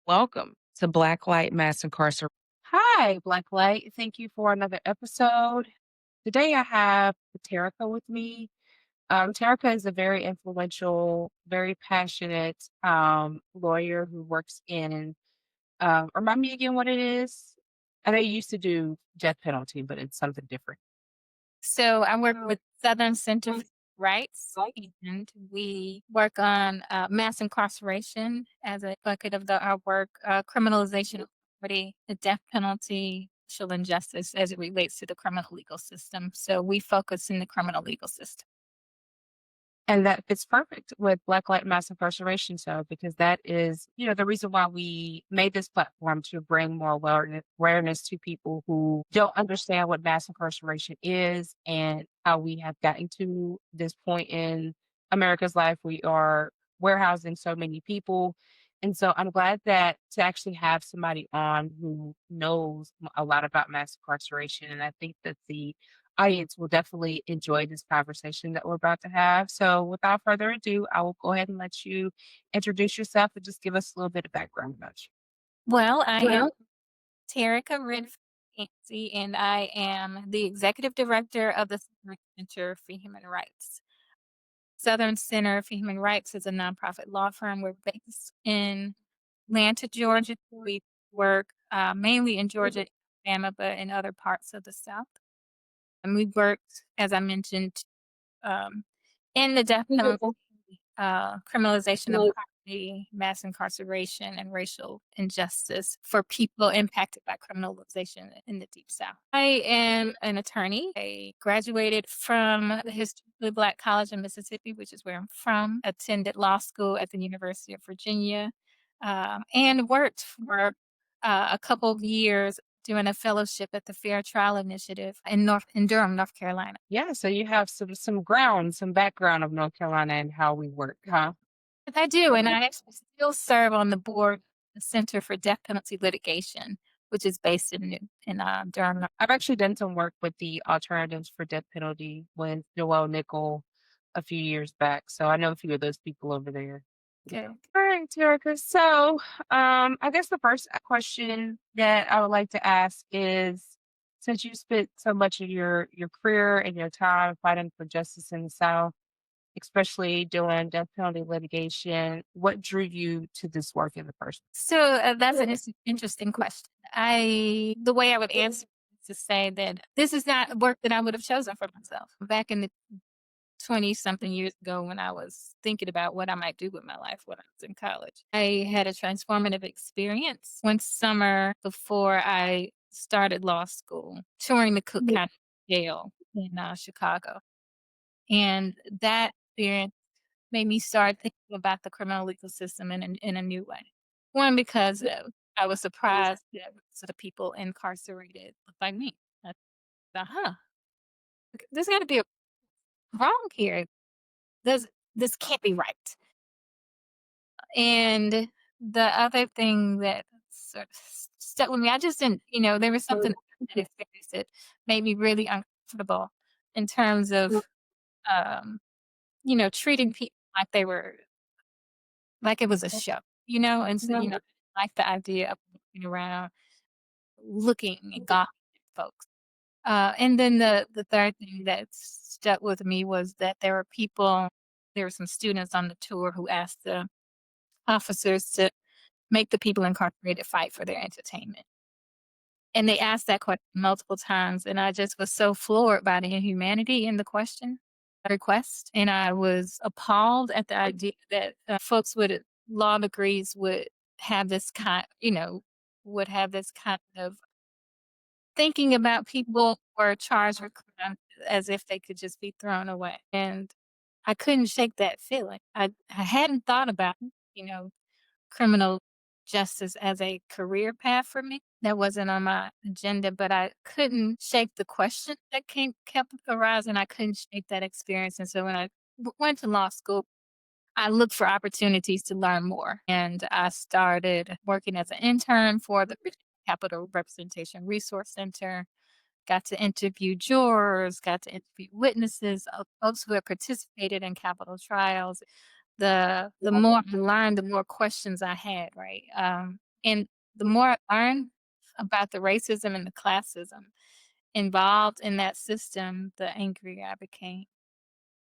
Welcome to Blacklight Mass Incarceration. Hi, Blacklight. Thank you for another episode. Today I have Terrica with me. Terica is a very influential, very passionate lawyer who works in, remind me again what it is. I know you used to do death penalty, but it's something different. So I work with Southern Center for Rights, and we work on mass incarceration as a bucket of our work, criminalization of property, the death penalty, social injustice as it relates to the criminal legal system. So we focus in the criminal legal system. And that fits perfect with Blacklight Mass Incarceration. So, because that is, the reason why we made this platform to bring more awareness to people who don't understand what mass incarceration is and how we have gotten to this point in America's life. We are warehousing so many people. And so I'm glad that to actually have somebody on who knows a lot about mass incarceration. And I think that the audience will definitely enjoy this conversation that we're about to have. So, without further ado, I will go ahead and let you introduce yourself and just give us a little bit of background about you. Well, I am Terrica Ganzy, and I am the executive director of the Southern Center for Human Rights. Southern Center for Human Rights is a nonprofit law firm. We're based in Atlanta, Georgia. We work mainly in Georgia, Alabama, but in other parts of the South. And we worked, as I mentioned, um, in the death penalty, criminalization of poverty, mass incarceration, and racial injustice for people impacted by criminalization in the Deep South. I am an attorney. I graduated from the Historically Black College in Mississippi, which is where I'm from, attended law school at the University of Virginia, and worked for a couple of years doing a fellowship at the Fair Trial Initiative in Durham, North Carolina. Yeah, so you have some background of North Carolina and how we work, huh? I do, and I actually still serve on the board of the Center for Death Penalty Litigation, which is based in Durham. I've actually done some work with the Alternatives for Death Penalty with Joelle Nickel a few years back. So I know a few of those people over there. Okay. All right, Terica. So, I guess the first question that I would like to ask is, since you spent so much of your career and your time fighting for justice in the South, especially doing death penalty litigation, what drew you to this work in the first? So that's an interesting question. The way I would answer is to say that this is not work that I would have chosen for myself back in the 20 something years ago when I was thinking about what I might do with my life when I was in college. I had a transformative experience one summer before I started law school, touring the Cook County Jail in Chicago. And that experience made me start thinking about the criminal legal system in a new way. One, because I was surprised that most of the people incarcerated looked like me. I thought, huh, there's got to be a wrong here. There's, this can't be right. And the other thing that sort of stuck with me, I just didn't, there was something that experience that made me really uncomfortable in terms of, um, treating people like they were like it was a show, and so, like the idea of looking around, looking and gawking at folks. And then the third thing that stuck with me was that there were some students on the tour who asked the officers to make the people incarcerated fight for their entertainment. And they asked that question multiple times, and I just was so floored by the inhumanity in the request, and I was appalled at the idea that folks with law degrees have this kind, would have this kind of thinking about people who are charged with crime as if they could just be thrown away. And I couldn't shake that feeling. I hadn't thought about, you know, criminal justice as a career path for me. That wasn't on my agenda, but I couldn't shake the question that kept arising. I couldn't shake that experience. And so when I went to law school, I looked for opportunities to learn more. And I started working as an intern for the Virginia Capital Representation Resource Center, got to interview jurors, got to interview witnesses, folks who had participated in capital trials. The more I learned, the more questions I had, right? And the more I learn about the racism and the classism involved in that system, the angrier I became.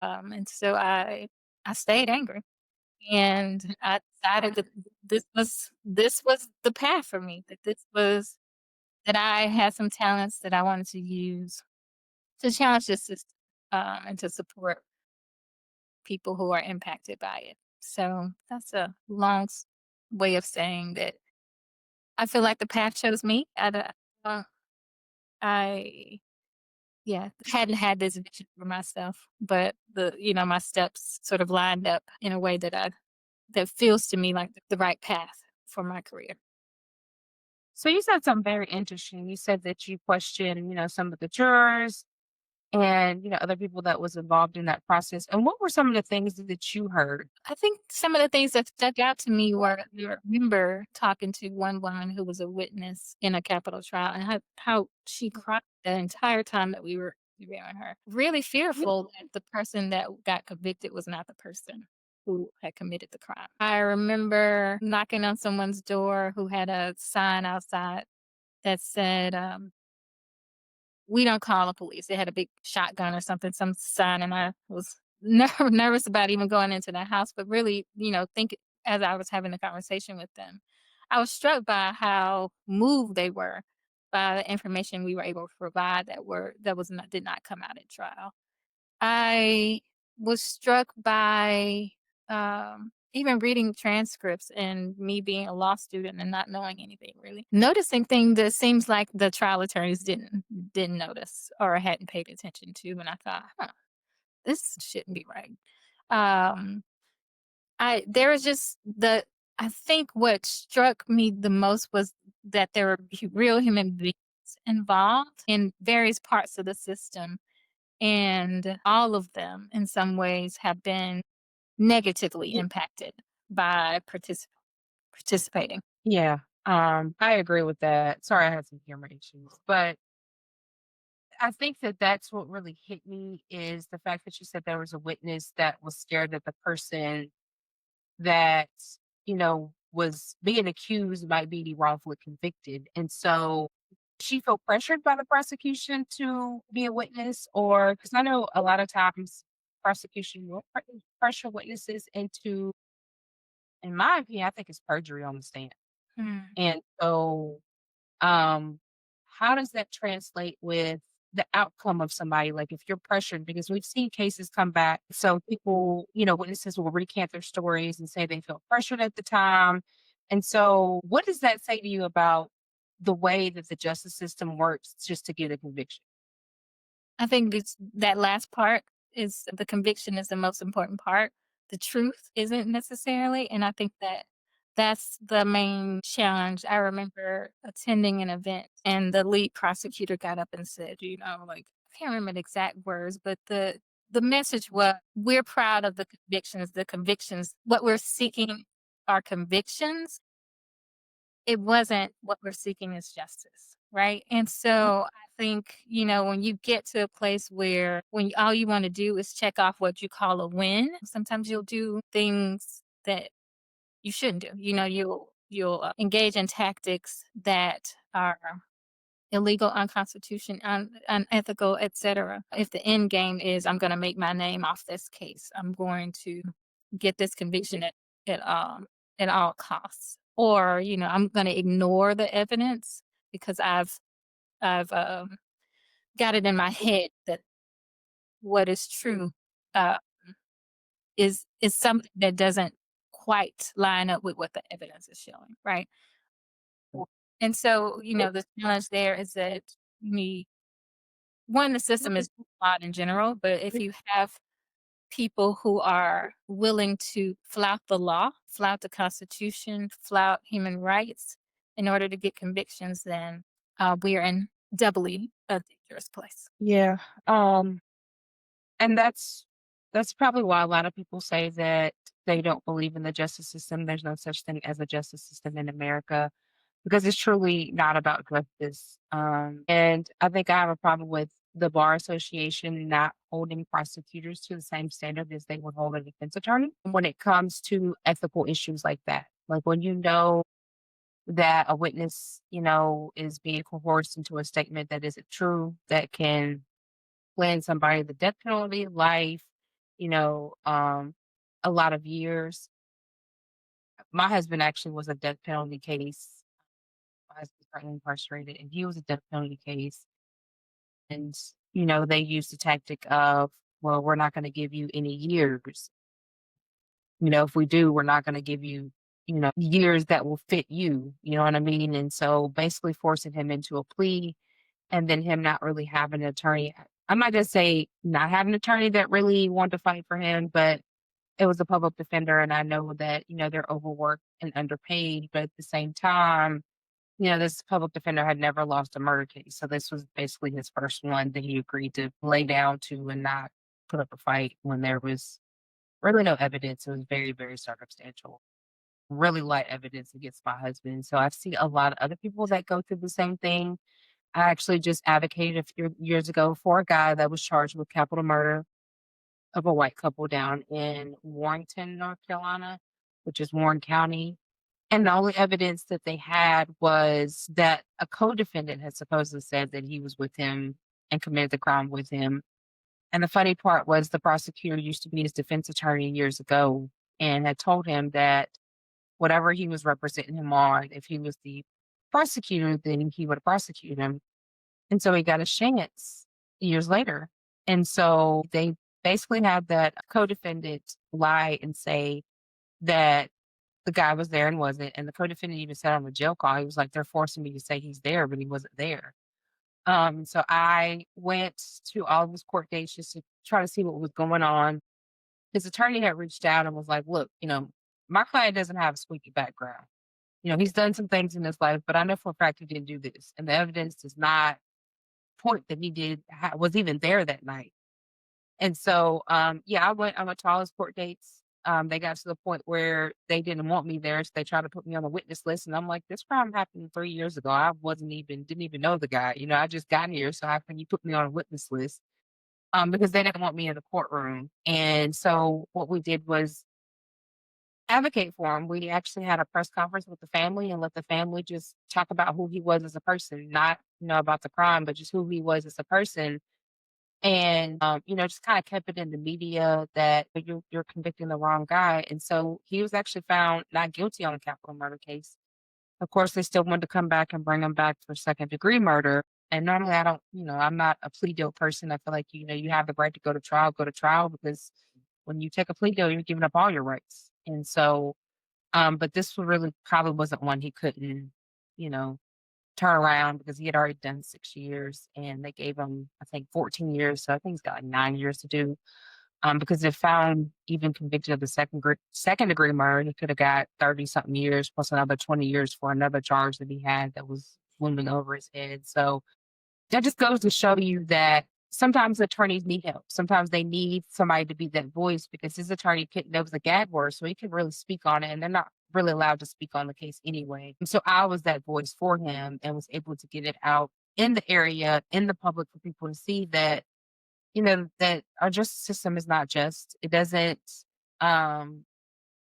And so I stayed angry, and I decided that this was the path for me. That I had some talents that I wanted to use to challenge the system, and to support people who are impacted by it. So that's a way of saying that I feel like the path chose me. Uh, I yeah, hadn't had this vision for myself, but my steps sort of lined up in a way that feels to me like the right path for my career. So you said something very interesting. You said that you questioned, some of the jurors and, other people that was involved in that process. And what were some of the things that you heard? I think some of the things that stuck out to me were I remember talking to one woman who was a witness in a capital trial and how she cried the entire time that we were interviewing her. Really fearful that the person that got convicted was not the person who had committed the crime. I remember knocking on someone's door who had a sign outside that said, we don't call the police. They had a big shotgun or something, some sign, and I was nervous about even going into the house, but really, think as I was having the conversation with them, I was struck by how moved they were by the information we were able to provide that was not did not come out at trial. I was struck by, even reading transcripts and me being a law student and not knowing anything really. Noticing things that seems like the trial attorneys didn't notice or hadn't paid attention to, and I thought, "Huh, this shouldn't be right." Um, I there was just the I think what struck me the most was that there were real human beings involved in various parts of the system, and all of them, in some ways, have been negatively Ye- impacted by participating. Yeah, I agree with that. Sorry, I had some camera issues, but I think that that's what really hit me is the fact that you said there was a witness that was scared that the person that, was being accused might be wrongfully convicted. And so she felt pressured by the prosecution to be a witness, or because I know a lot of times prosecution will pressure witnesses into, in my opinion, I think it's perjury on the stand. Mm. And so um, how does that translate with the outcome of somebody? Like if you're pressured, because we've seen cases come back. So people, witnesses will recant their stories and say they felt pressured at the time. And so what does that say to you about the way that the justice system works just to get a conviction? I think it's that last part is the conviction is the most important part. The truth isn't necessarily, and I think that that's the main challenge. I remember attending an event and the lead prosecutor got up and said, like I can't remember the exact words, but the message was we're proud of the convictions, what we're seeking are convictions. It wasn't what we're seeking is justice, right? And so I think, when you get to a place where all you wanna do is check off what you call a win, sometimes you'll do things that you shouldn't do. You'll engage in tactics that are illegal, unconstitutional, unethical, etcetera. If the end game is, "I'm gonna make my name off this case. I'm going to get this conviction at, at all costs." Or, "I'm gonna ignore the evidence because I've got it in my head that what is true, uh, is something that doesn't quite line up with what the evidence is showing," right? And so, the challenge there is that me one, the system is flawed in general, but if you have people who are willing to flout the law, flout the Constitution, flout human rights in order to get convictions, then we are in doubly a dangerous place. Yeah. And that's probably why a lot of people say that they don't believe in the justice system. There's no such thing as a justice system in America because it's truly not about justice. And I think I have a problem with the bar association not holding prosecutors to the same standard as they would hold a defense attorney when it comes to ethical issues like that. Like when that a witness, is being coerced into a statement that isn't true, that can land somebody the death penalty, life, you know, um, a lot of years. My husband actually was a death penalty case. My husband's currently incarcerated, and he was a death penalty case. And, they used the tactic of, well, we're not going to give you any years. If we do, we're not going to give you, years that will fit you. You know what I mean? And so basically forcing him into a plea and then him not really having an attorney. I'm not going to say not having an attorney that really wanted to fight for him, but it was a public defender. And I know that, they're overworked and underpaid. But at the same time, this public defender had never lost a murder case. So this was basically his first one that he agreed to lay down to and not put up a fight when there was really no evidence. It was very, very circumstantial, really light evidence against my husband. So I've seen a lot of other people that go through the same thing. I actually just advocated a few years ago for a guy that was charged with capital murder of a white couple down in Warrenton, North Carolina, which is Warren County. And the only evidence that they had was that a co-defendant had supposedly said that he was with him and committed the crime with him. And the funny part was the prosecutor used to be his defense attorney years ago and had told him that whatever he was representing him on, if he was the prosecutor, then he would prosecute him. And so he got a chance years later. And so they basically had that co-defendant lie and say that the guy was there and wasn't. And the co-defendant even said on the jail call, he was like, they're forcing me to say he's there, but he wasn't there. So I went to all of his court dates just to try to see what was going on. His attorney had reached out and was like, look, my client doesn't have a squeaky background. He's done some things in his life, but I know for a fact he didn't do this. And the evidence does not point that he was even there that night. And so, yeah, I went to all his court dates. They got to the point where they didn't want me there, so they tried to put me on the witness list. And I'm like, this crime happened 3 years ago. I didn't even know the guy. I just got here, so how can you put me on a witness list? Because they didn't want me in the courtroom. And so what we did was advocate for him. We actually had a press conference with the family and let the family just talk about who he was as a person, not about the crime, but just who he was as a person. And just kind of kept it in the media that you're convicting the wrong guy. And so he was actually found not guilty on a capital murder case. Of course, they still wanted to come back and bring him back for second degree murder. And normally I don't, I'm not a plea deal person. I feel like, you have the right to go to trial because when you take a plea deal, you're giving up all your rights. And so, but this one really probably wasn't one he couldn't, you know, turn around because he had already done 6 years and they gave him, I think, 14 years. So I think he's got like 9 years to do. Because they found even convicted of the second degree murder, he could have got 30 something years plus another 20 years for another charge that he had that was looming over his head. So that just goes to show you that sometimes attorneys need help. Sometimes they need somebody to be that voice because his attorney couldn't, that was a gag word, so he couldn't really speak on it, and they're not really allowed to speak on the case anyway. And so I was that voice for him and was able to get it out in the area, in the public for people to see that, that our justice system is not just. It doesn't um,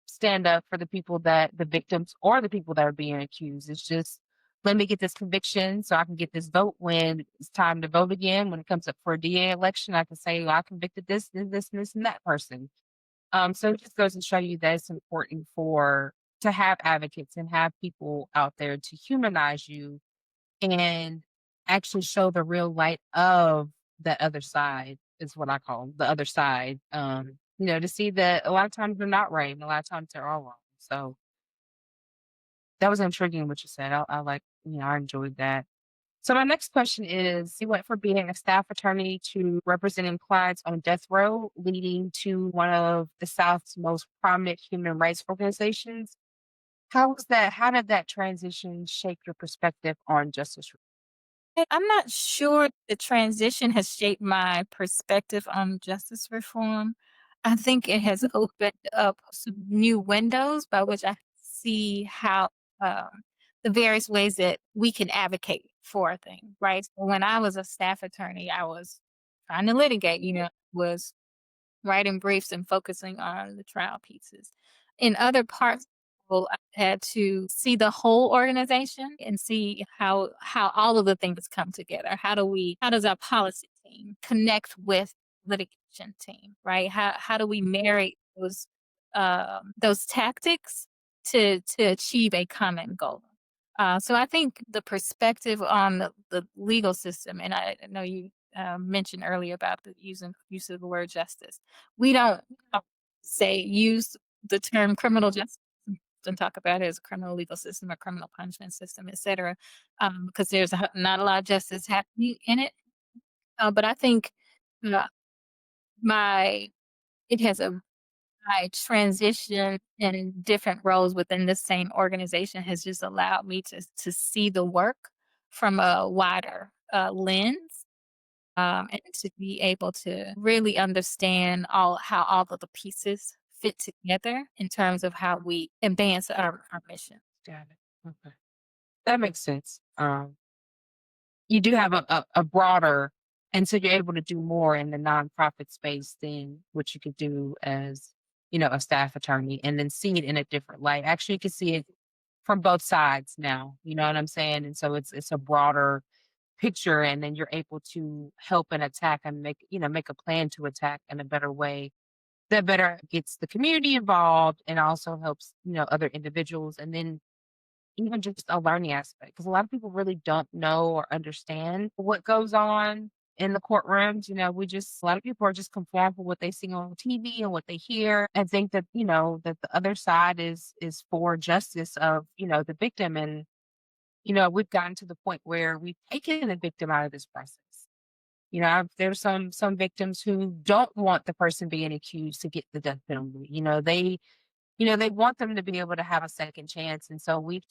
stand up for the people that the victims or the people that are being accused. It's just, let me get this conviction so I can get this vote when it's time to vote again. When it comes up for a DA election, I can say, well, I convicted this, this, and that person. So it just goes to show you that it's important to have advocates and have people out there to humanize you and actually show the real light of the other side is what I call the other side. To see that a lot of times they're not right and a lot of times they're all wrong. So that was intriguing what you said. I like, I enjoyed that. So my next question is, you went from being a staff attorney to representing clients on death row, leading to one of the South's most prominent human rights organizations. How did that transition shape your perspective on justice? I'm not sure the transition has shaped my perspective on justice reform. I think it has opened up some new windows by which I see how the various ways that we can advocate for a thing, right? So when I was a staff attorney, I was trying to litigate, was writing briefs and focusing on the trial pieces. In other parts well, I had to see the whole organization and see how all of the things come together. How does our policy team connect with litigation team, right? How do we marry those tactics to achieve a common goal? So I think the perspective on the legal system, and I know you mentioned earlier about the use of the word justice. We don't say use the term criminal justice and talk about it as a criminal legal system or criminal punishment system, et cetera, because there's not a lot of justice happening in it. But I think uh, my it has a my transition in different roles within the same organization has just allowed me to see the work from a wider lens, and to be able to really understand how all of the pieces fit together in terms of how we advance our mission. Got it. Okay. That makes sense. You do have a broader, and so you're able to do more in the nonprofit space than what you could do as, a staff attorney, and then see it in a different light. Actually, you can see it from both sides now, you know what I'm saying? And so it's a broader picture, and then you're able to help and attack and make a plan to attack in a better way that better gets the community involved and also helps, other individuals, and then even just a learning aspect, because a lot of people really don't know or understand what goes on in the courtrooms. A lot of people are just conformed with what they see on TV and what they hear, and think that, that the other side is for justice of, the victim. And, we've gotten to the point where we've taken the victim out of this process. There's some victims who don't want the person being accused to get the death penalty. They want them to be able to have a second chance. And so we've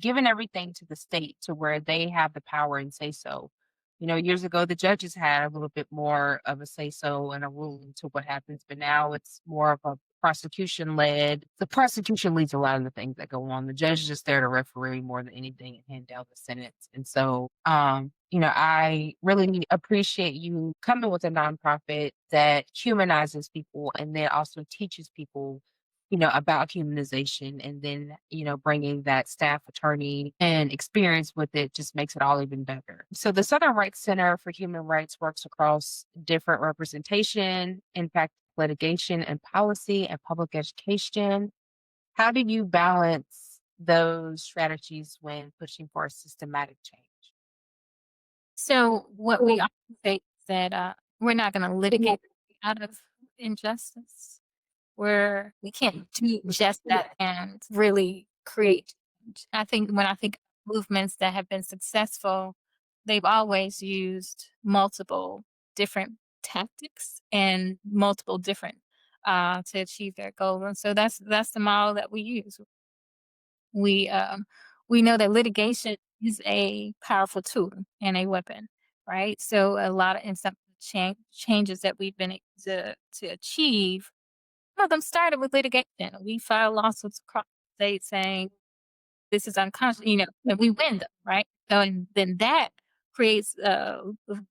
given everything to the state to where they have the power and say so. Years ago, the judges had a little bit more of a say so and a rule into what happens, but now it's more of a prosecution led. The prosecution leads a lot of the things that go on. The judge is just there to referee more than anything and hand down the sentence. And so, I really appreciate you coming with a nonprofit that humanizes people and then also teaches people, about humanization, and then, bringing that staff attorney and experience with it just makes it all even better. So the Southern Rights Center for Human Rights works across different representation, impact litigation and policy and public education. How do you balance those strategies when pushing for a systematic change? So what we often say is that we're not going to litigate out of injustice. Where we can't do just that and really create change. When I think of movements that have been successful, they've always used multiple different tactics and multiple different to achieve their goal. And so that's the model that we use. We we know that litigation is a powerful tool and a weapon, right? So a lot of in some changes that we've been able to achieve, some of them started with litigation. We filed lawsuits across the state saying this is unconscionable, and we win them, right? So, and then that creates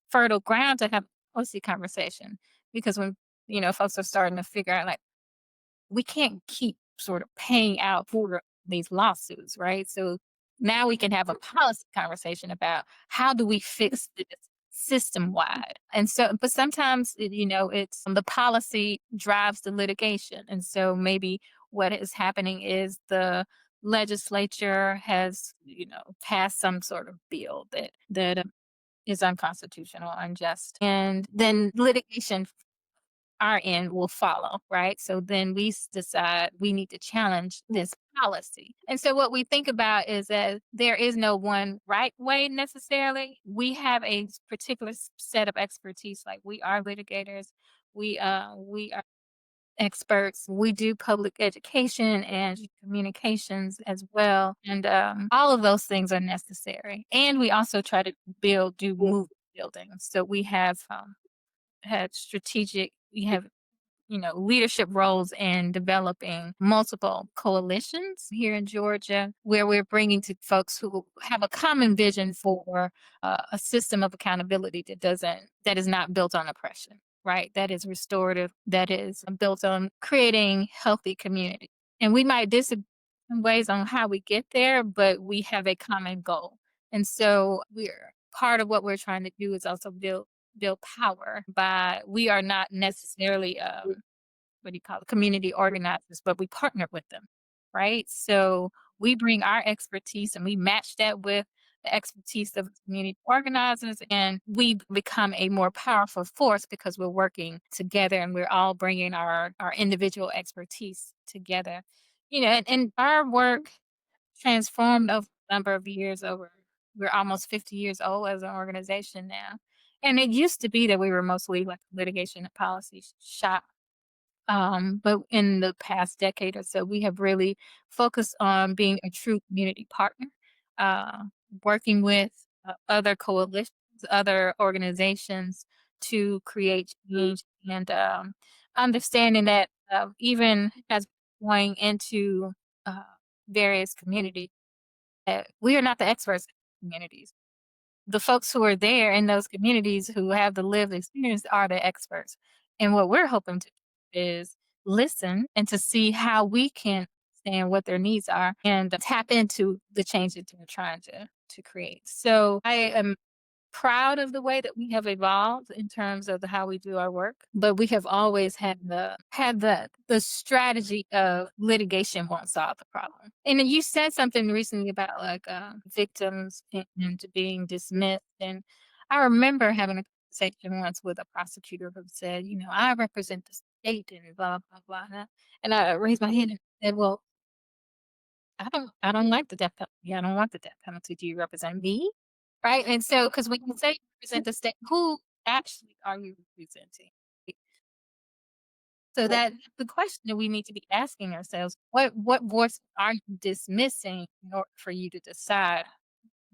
fertile ground to have a policy conversation, because when folks are starting to figure out, like, we can't keep sort of paying out for these lawsuits, right? So now we can have a policy conversation about how do we fix this system wide. And so, but sometimes, it's the policy drives the litigation. And so maybe what is happening is the legislature has, passed some sort of bill that is unconstitutional, unjust, and then litigation our end will follow, right? So then decide we need to challenge this policy. And so what we think about is that there is no one right way necessarily. We have a particular set of expertise. Like, we are litigators, we are experts. We do public education and communications as well, and all of those things are necessary. And we also try to do movement building. So we have we have leadership roles in developing multiple coalitions here in Georgia, where we're bringing to folks who have a common vision for a system of accountability that is not built on oppression, right? That is restorative, that is built on creating healthy community. and we might disagree in ways on how we get there, but we have a common goal. And so we're part of what we're trying to do is also build power by we are not necessarily what do you call it, community organizers, but we partner with them, right? So we bring our expertise and we match that with the expertise of community organizers, and we become a more powerful force because we're working together and we're all bringing our individual expertise together. And our work transformed over a number of years. Over We're almost 50 years old as an organization now, and it used to be that we were mostly like a litigation and policy shop, but in the past decade or so, we have really focused on being a true community partner, uh, working with other coalitions, other organizations to create change, and understanding that even as going into uh, various communities, we are not the experts in communities. The folks who are there in those communities who have the lived experience are the experts. And what we're hoping to do is listen and to see how we can understand what their needs are and tap into the change that they're trying to create. So I am proud of the way that we have evolved in terms of how we do our work, but we have always had the strategy of litigation won't solve the problem. And then you said something recently about like victims and to being dismissed, and I remember having a conversation once with a prosecutor who said, I represent the state and blah blah blah, and I raised my hand and said, well, I don't like the death penalty. I don't want the death penalty. Do you represent me? Right? And so, because when you say you represent the state, who actually are you representing? So that the question that we need to be asking ourselves, what voice are you dismissing in order for you to decide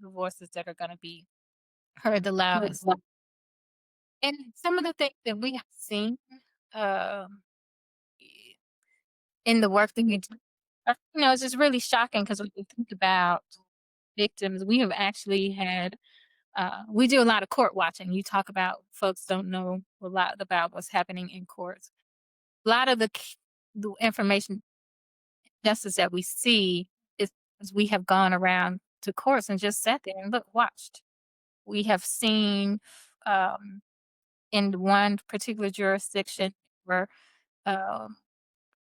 the voices that are gonna be heard the loudest? And some of the things that we have seen, um, in the work that we do, it's just really shocking because when you think about victims, we have actually had we do a lot of court watching. You talk about folks don't know a lot about what's happening in courts. A lot of the information justice that we see is because we have gone around to courts and just sat there and watched. We have seen um, in one particular jurisdiction where uh,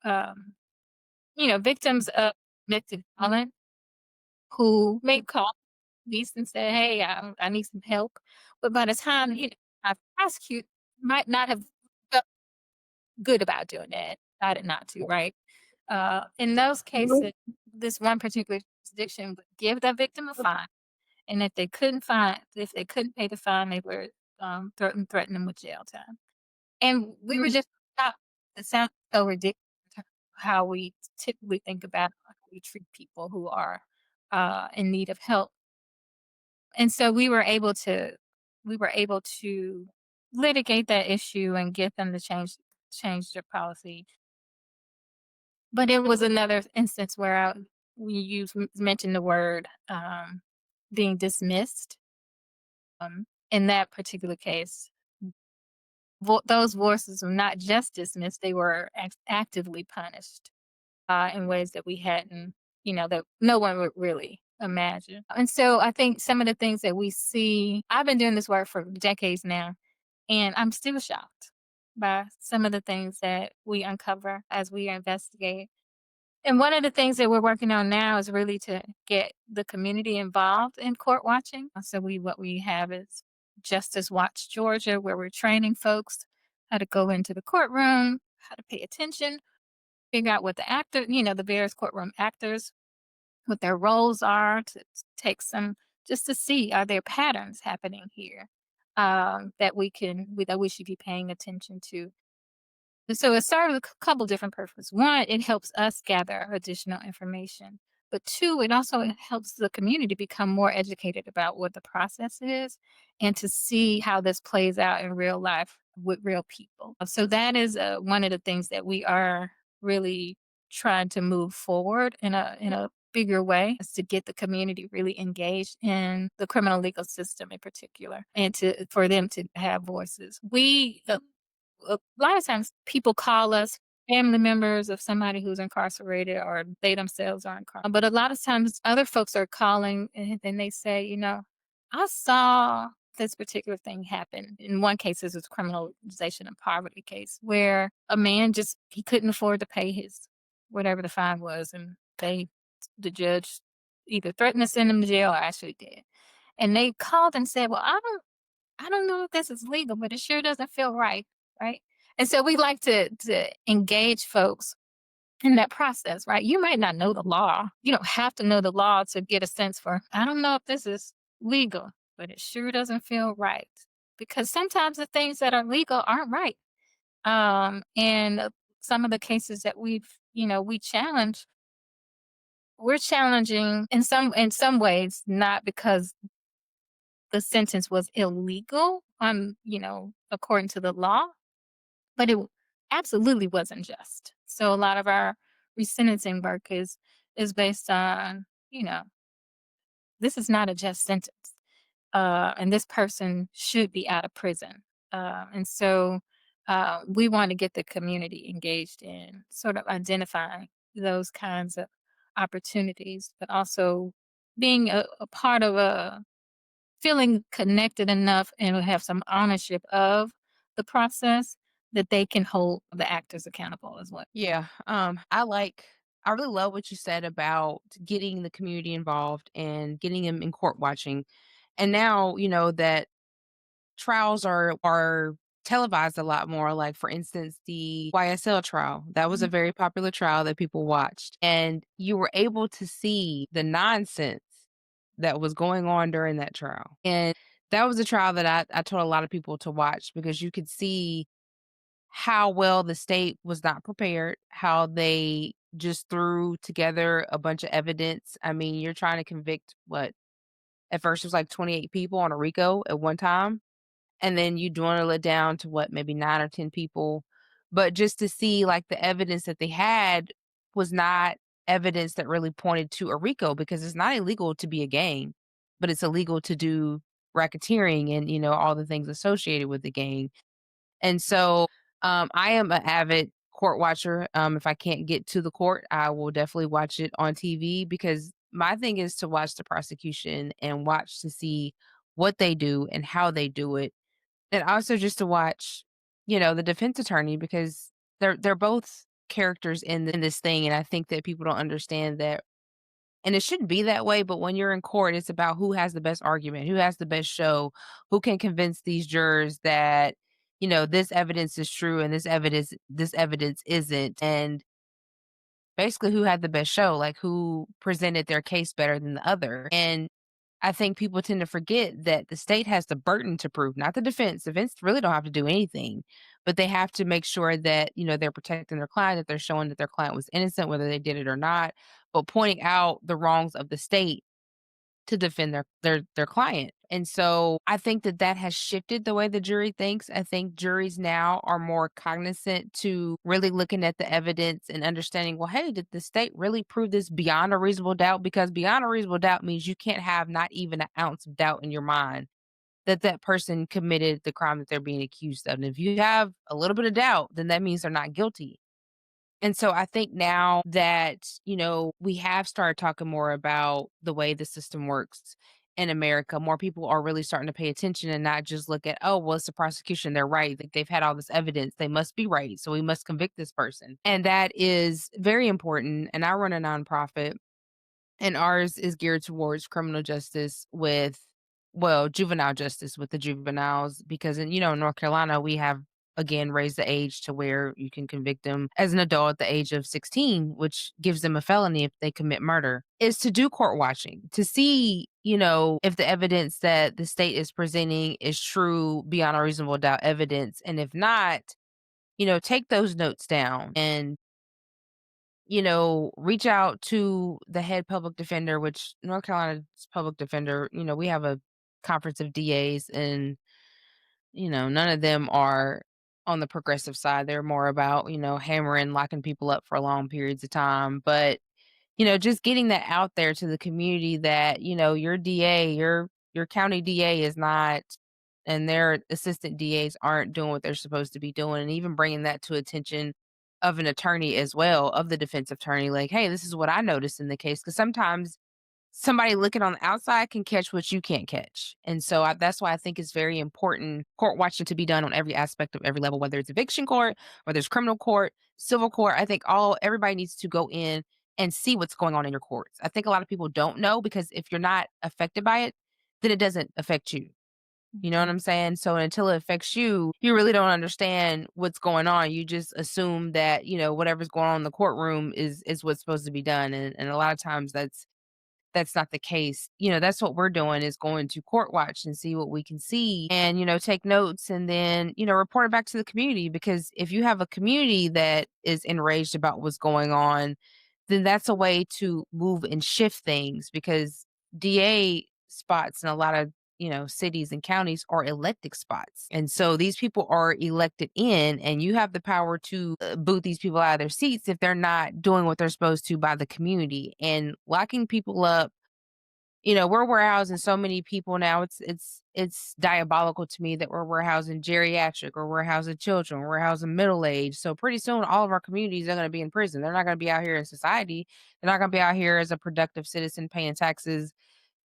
um, victims of domestic violence who may call police and say, "Hey, I need some help," but by the time I prosecute, might not have felt good about doing that. Decided not to, right? In those cases, this one particular jurisdiction would give that victim a fine, and if they couldn't pay the fine, they were threaten them with jail time. And we were just shocked. It sounds so ridiculous in terms of how we typically think about how we treat people who are in need of help. And so we were able to litigate that issue and get them to change their policy. But it was another instance where we mentioned the word being dismissed. In that particular case, those voices were not just dismissed; they were actively punished in ways that we hadn't, that no one would really imagine. And so I think some of the things that we see, I've been doing this work for decades now, and I'm still shocked by some of the things that we uncover as we investigate. And one of the things that we're working on now is really to get the community involved in court watching. So what we have is Justice Watch Georgia, where we're training folks how to go into the courtroom, how to pay attention, figure out what the various courtroom actors, what their roles are, to take some just to see are there patterns happening here that we should be paying attention to. And so it serves a couple different purposes. One, it helps us gather additional information. But two, it also helps the community become more educated about what the process is and to see how this plays out in real life with real people. So that is one of the things that we are really trying to move forward in a bigger way is to get the community really engaged in the criminal legal system in particular and for them to have voices. A lot of times people call us family members of somebody who's incarcerated or they themselves are incarcerated. But a lot of times other folks are calling and then they say, I saw this particular thing happen. In one case, this was criminalization and poverty case where a man just he couldn't afford to pay his whatever the fine was, and the judge either threatened to send him to jail or actually did. And they called and said, "Well, I don't know if this is legal, but it sure doesn't feel right." Right. And so we like to engage folks in that process, right? You might not know the law. You don't have to know the law to get a sense for, I don't know if this is legal, but it sure doesn't feel right. Because sometimes the things that are legal aren't right. And some of the cases that we challenge, we're challenging in some ways, not because the sentence was illegal according to the law, but it absolutely wasn't just. So a lot of our resentencing work is based on, you know, this is not a just sentence, and this person should be out of prison. And so we want to get the community engaged in sort of identifying those kinds of opportunities, but also being a part of a feeling connected enough and have some ownership of the process that they can hold the actors accountable as well. Yeah, I really love what you said about getting the community involved and getting them in court watching. And now, that trials are televised a lot more. Like for instance, the YSL trial. That was a Mhm. very popular trial that people watched. And you were able to see the nonsense that was going on during that trial. And that was a trial that I told a lot of people to watch because you could see how well the state was not prepared, how they just threw together a bunch of evidence. I mean, you're trying to convict what at first it was like 28 people on a RICO at one time, and then you dwindle it down to what, maybe 9 or 10 people. But just to see like the evidence that they had was not evidence that really pointed to a RICO because it's not illegal to be a gang, but it's illegal to do racketeering and all the things associated with the gang. And so, I am an avid court watcher. If I can't get to the court, I will definitely watch it on TV because my thing is to watch the prosecution and watch to see what they do and how they do it. And also just to watch, the defense attorney because they're both characters in this thing. And I think that people don't understand that and it shouldn't be that way, but when you're in court, it's about who has the best argument, who has the best show, who can convince these jurors that, this evidence is true and this evidence isn't. And basically who had the best show, like who presented their case better than the other. And I think people tend to forget that the state has the burden to prove, not the defense. Defense really don't have to do anything, but they have to make sure that, they're protecting their client, that they're showing that their client was innocent, whether they did it or not, but pointing out the wrongs of the state to defend their client. And so I think that that has shifted the way the jury thinks. I think juries now are more cognizant to really looking at the evidence and understanding, well, hey, did the state really prove this beyond a reasonable doubt? Because beyond a reasonable doubt means you can't have not even an ounce of doubt in your mind that that person committed the crime that they're being accused of. And if you have a little bit of doubt, then that means they're not guilty. And so I think now that, we have started talking more about the way the system works in America, more people are really starting to pay attention and not just look at, oh, well, it's the prosecution. They're right. Like, they've had all this evidence. They must be right. So we must convict this person. And that is very important. And I run a nonprofit and ours is geared towards criminal justice with well, juvenile justice with the juveniles because in North Carolina, we have again raised the age to where you can convict them as an adult at the age of 16, which gives them a felony if they commit murder, is to do court watching, to see, if the evidence that the state is presenting is true beyond a reasonable doubt evidence. And if not, take those notes down and reach out to the head public defender, which North Carolina's public defender, we have a conference of DAs and, none of them are on the progressive side. They're more about, hammering, locking people up for long periods of time. But, just getting that out there to the community that, your DA, your county DA is not and their assistant DAs aren't doing what they're supposed to be doing. And even bringing that to attention of an attorney as well, of the defense attorney, like, "Hey, this is what I noticed in the case," because sometimes somebody looking on the outside can catch what you can't catch. And so that's why I think it's very important court watching to be done on every aspect of every level, whether it's eviction court, whether it's criminal court, civil court. I think everybody needs to go in and see what's going on in your courts. I think a lot of people don't know because if you're not affected by it, then it doesn't affect you. You know what Mhm. I'm saying? So until it affects you, you really don't understand what's going on. You just assume that, whatever's going on in the courtroom is what's supposed to be done. And a lot of times that's not the case. That's what we're doing is going to court watch and see what we can see and, take notes and then, report it back to the community. Because if you have a community that is enraged about what's going on, then that's a way to move and shift things because DA spots in a lot of cities and counties are elected spots. And so these people are elected in, and you have the power to boot these people out of their seats if they're not doing what they're supposed to by the community. And locking people up, we're warehousing so many people now. It's diabolical to me that we're warehousing geriatric, or we're housing children, we're housing middle age. So pretty soon all of our communities are going to be in prison. They're not going to be out here in society. They're not going to be out here as a productive citizen paying taxes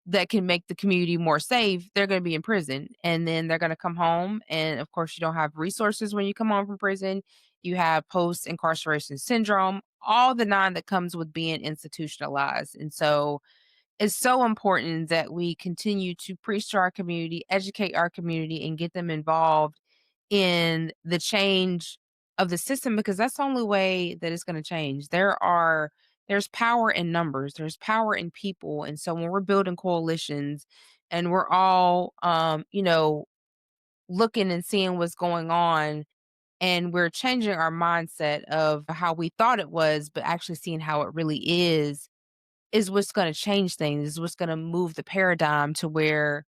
that can make the community more safe. They're going to be in prison, and then they're going to come home. And of course, you don't have resources when you come home from prison. You have post incarceration syndrome, all the nine that comes with being institutionalized. And so it's so important that we continue to preach to our community, educate our community, and get them involved in the change of the system because that's the only way that it's going to change. There's power in numbers, there's power in people. And so when we're building coalitions and we're all looking and seeing what's going on, and we're changing our mindset of how we thought it was, but actually seeing how it really is what's gonna change things, is what's gonna move the paradigm to where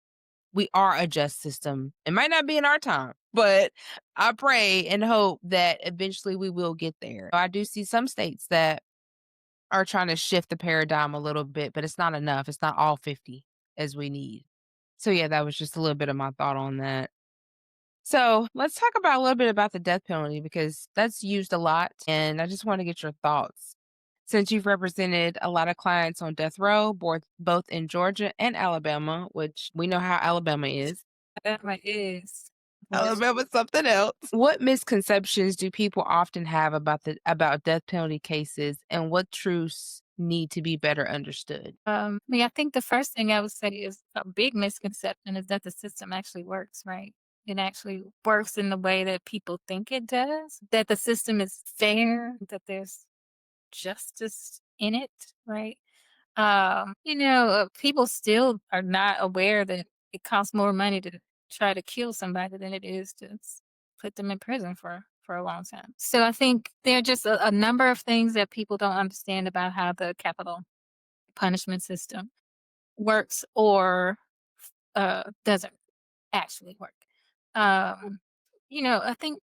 we are a just system. It might not be in our time, but I pray and hope that eventually we will get there. I do see some states that are trying to shift the paradigm a little bit, but it's not enough. It's not all 50 as we need. So yeah, that was just a little bit of my thought on that. So let's talk about a little bit about the death penalty because that's used a lot. And I just want to get your thoughts. Since you've represented a lot of clients on death row, both in Georgia and Alabama, which we know how Alabama is. That one is. Yes. Alabama's something else. What misconceptions do people often have about death penalty cases, and what truths need to be better understood? I mean, I think the first thing I would say is a big misconception is that the system actually works, right? It actually works in the way that people think it does, that the system is fair, that there's justice in it, right? People still are not aware that it costs more money to try to kill somebody than it is to put them in prison for a long time. So I think there are just a number of things that people don't understand about how the capital punishment system works or doesn't actually work. Um, I think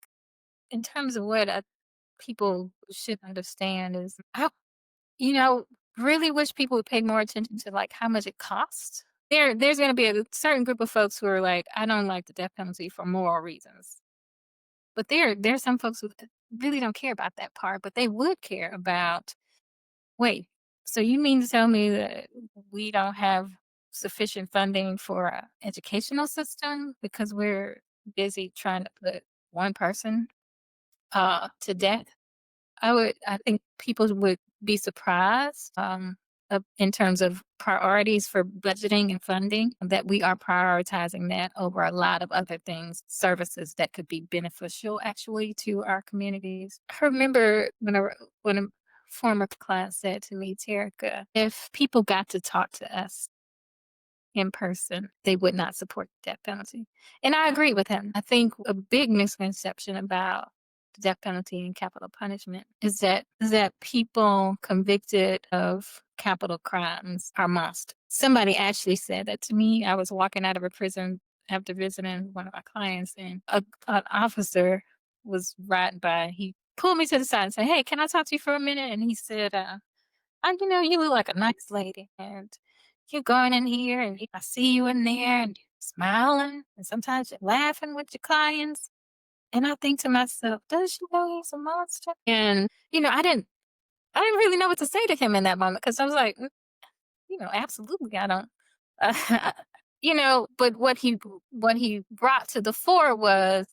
in terms of what people should understand is you know, really wish people would pay more attention to, like, how much it costs. There's gonna be a certain group of folks who are like, "I don't like the death penalty for moral reasons." But there's some folks who really don't care about that part, but they would care about, "Wait, so you mean to tell me that we don't have sufficient funding for a educational system because we're busy trying to put one person, to death?" I think people would be surprised, in terms of priorities for budgeting and funding, that we are prioritizing that over a lot of other things, services that could be beneficial actually to our communities. I remember when a former class said to me, "Terica, if people got to talk to us in person, they would not support the death penalty." And I agree with him. I think a big misconception about the death penalty and capital punishment is that people convicted of capital crimes are monsters. Somebody actually said that to me. I was walking out of a prison after visiting one of my clients, and an officer was riding by. He pulled me to the side and said, "Hey, can I talk to you for a minute?" And he said, you look like a nice lady, and you're going in here, and I see you in there, and you're smiling, and sometimes you're laughing with your clients. And I think to myself, does she know he's a monster? And, I didn't really know what to say to him in that moment because I was like, absolutely, I don't, uh, but what he brought to the fore was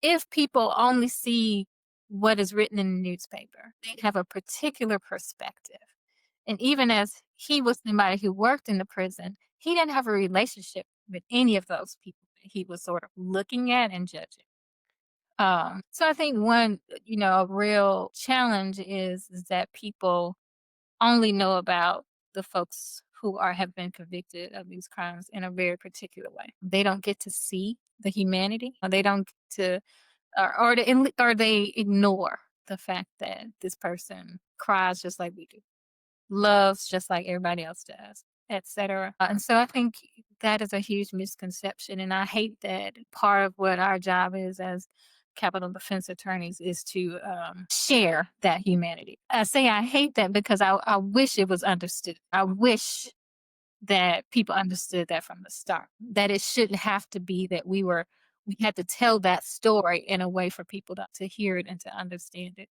if people only see what is written in the newspaper, they have a particular perspective. And even as he was somebody who worked in the prison, he didn't have a relationship with any of those people that he was sort of looking at and judging. So I think one, a real challenge is that people only know about the folks who have been convicted of these crimes in a very particular way. They don't get to see the humanity. Or they don't get to, or they ignore the fact that this person cries just like we do, loves just like everybody else does, etc. And so I think that is a huge misconception. And I hate that part of what our job is as capital defense attorneys is to share that humanity. I say I hate that because I wish it was understood. I wish that people understood that from the start, that it shouldn't have to be that we had to tell that story in a way for people to hear it and to understand it.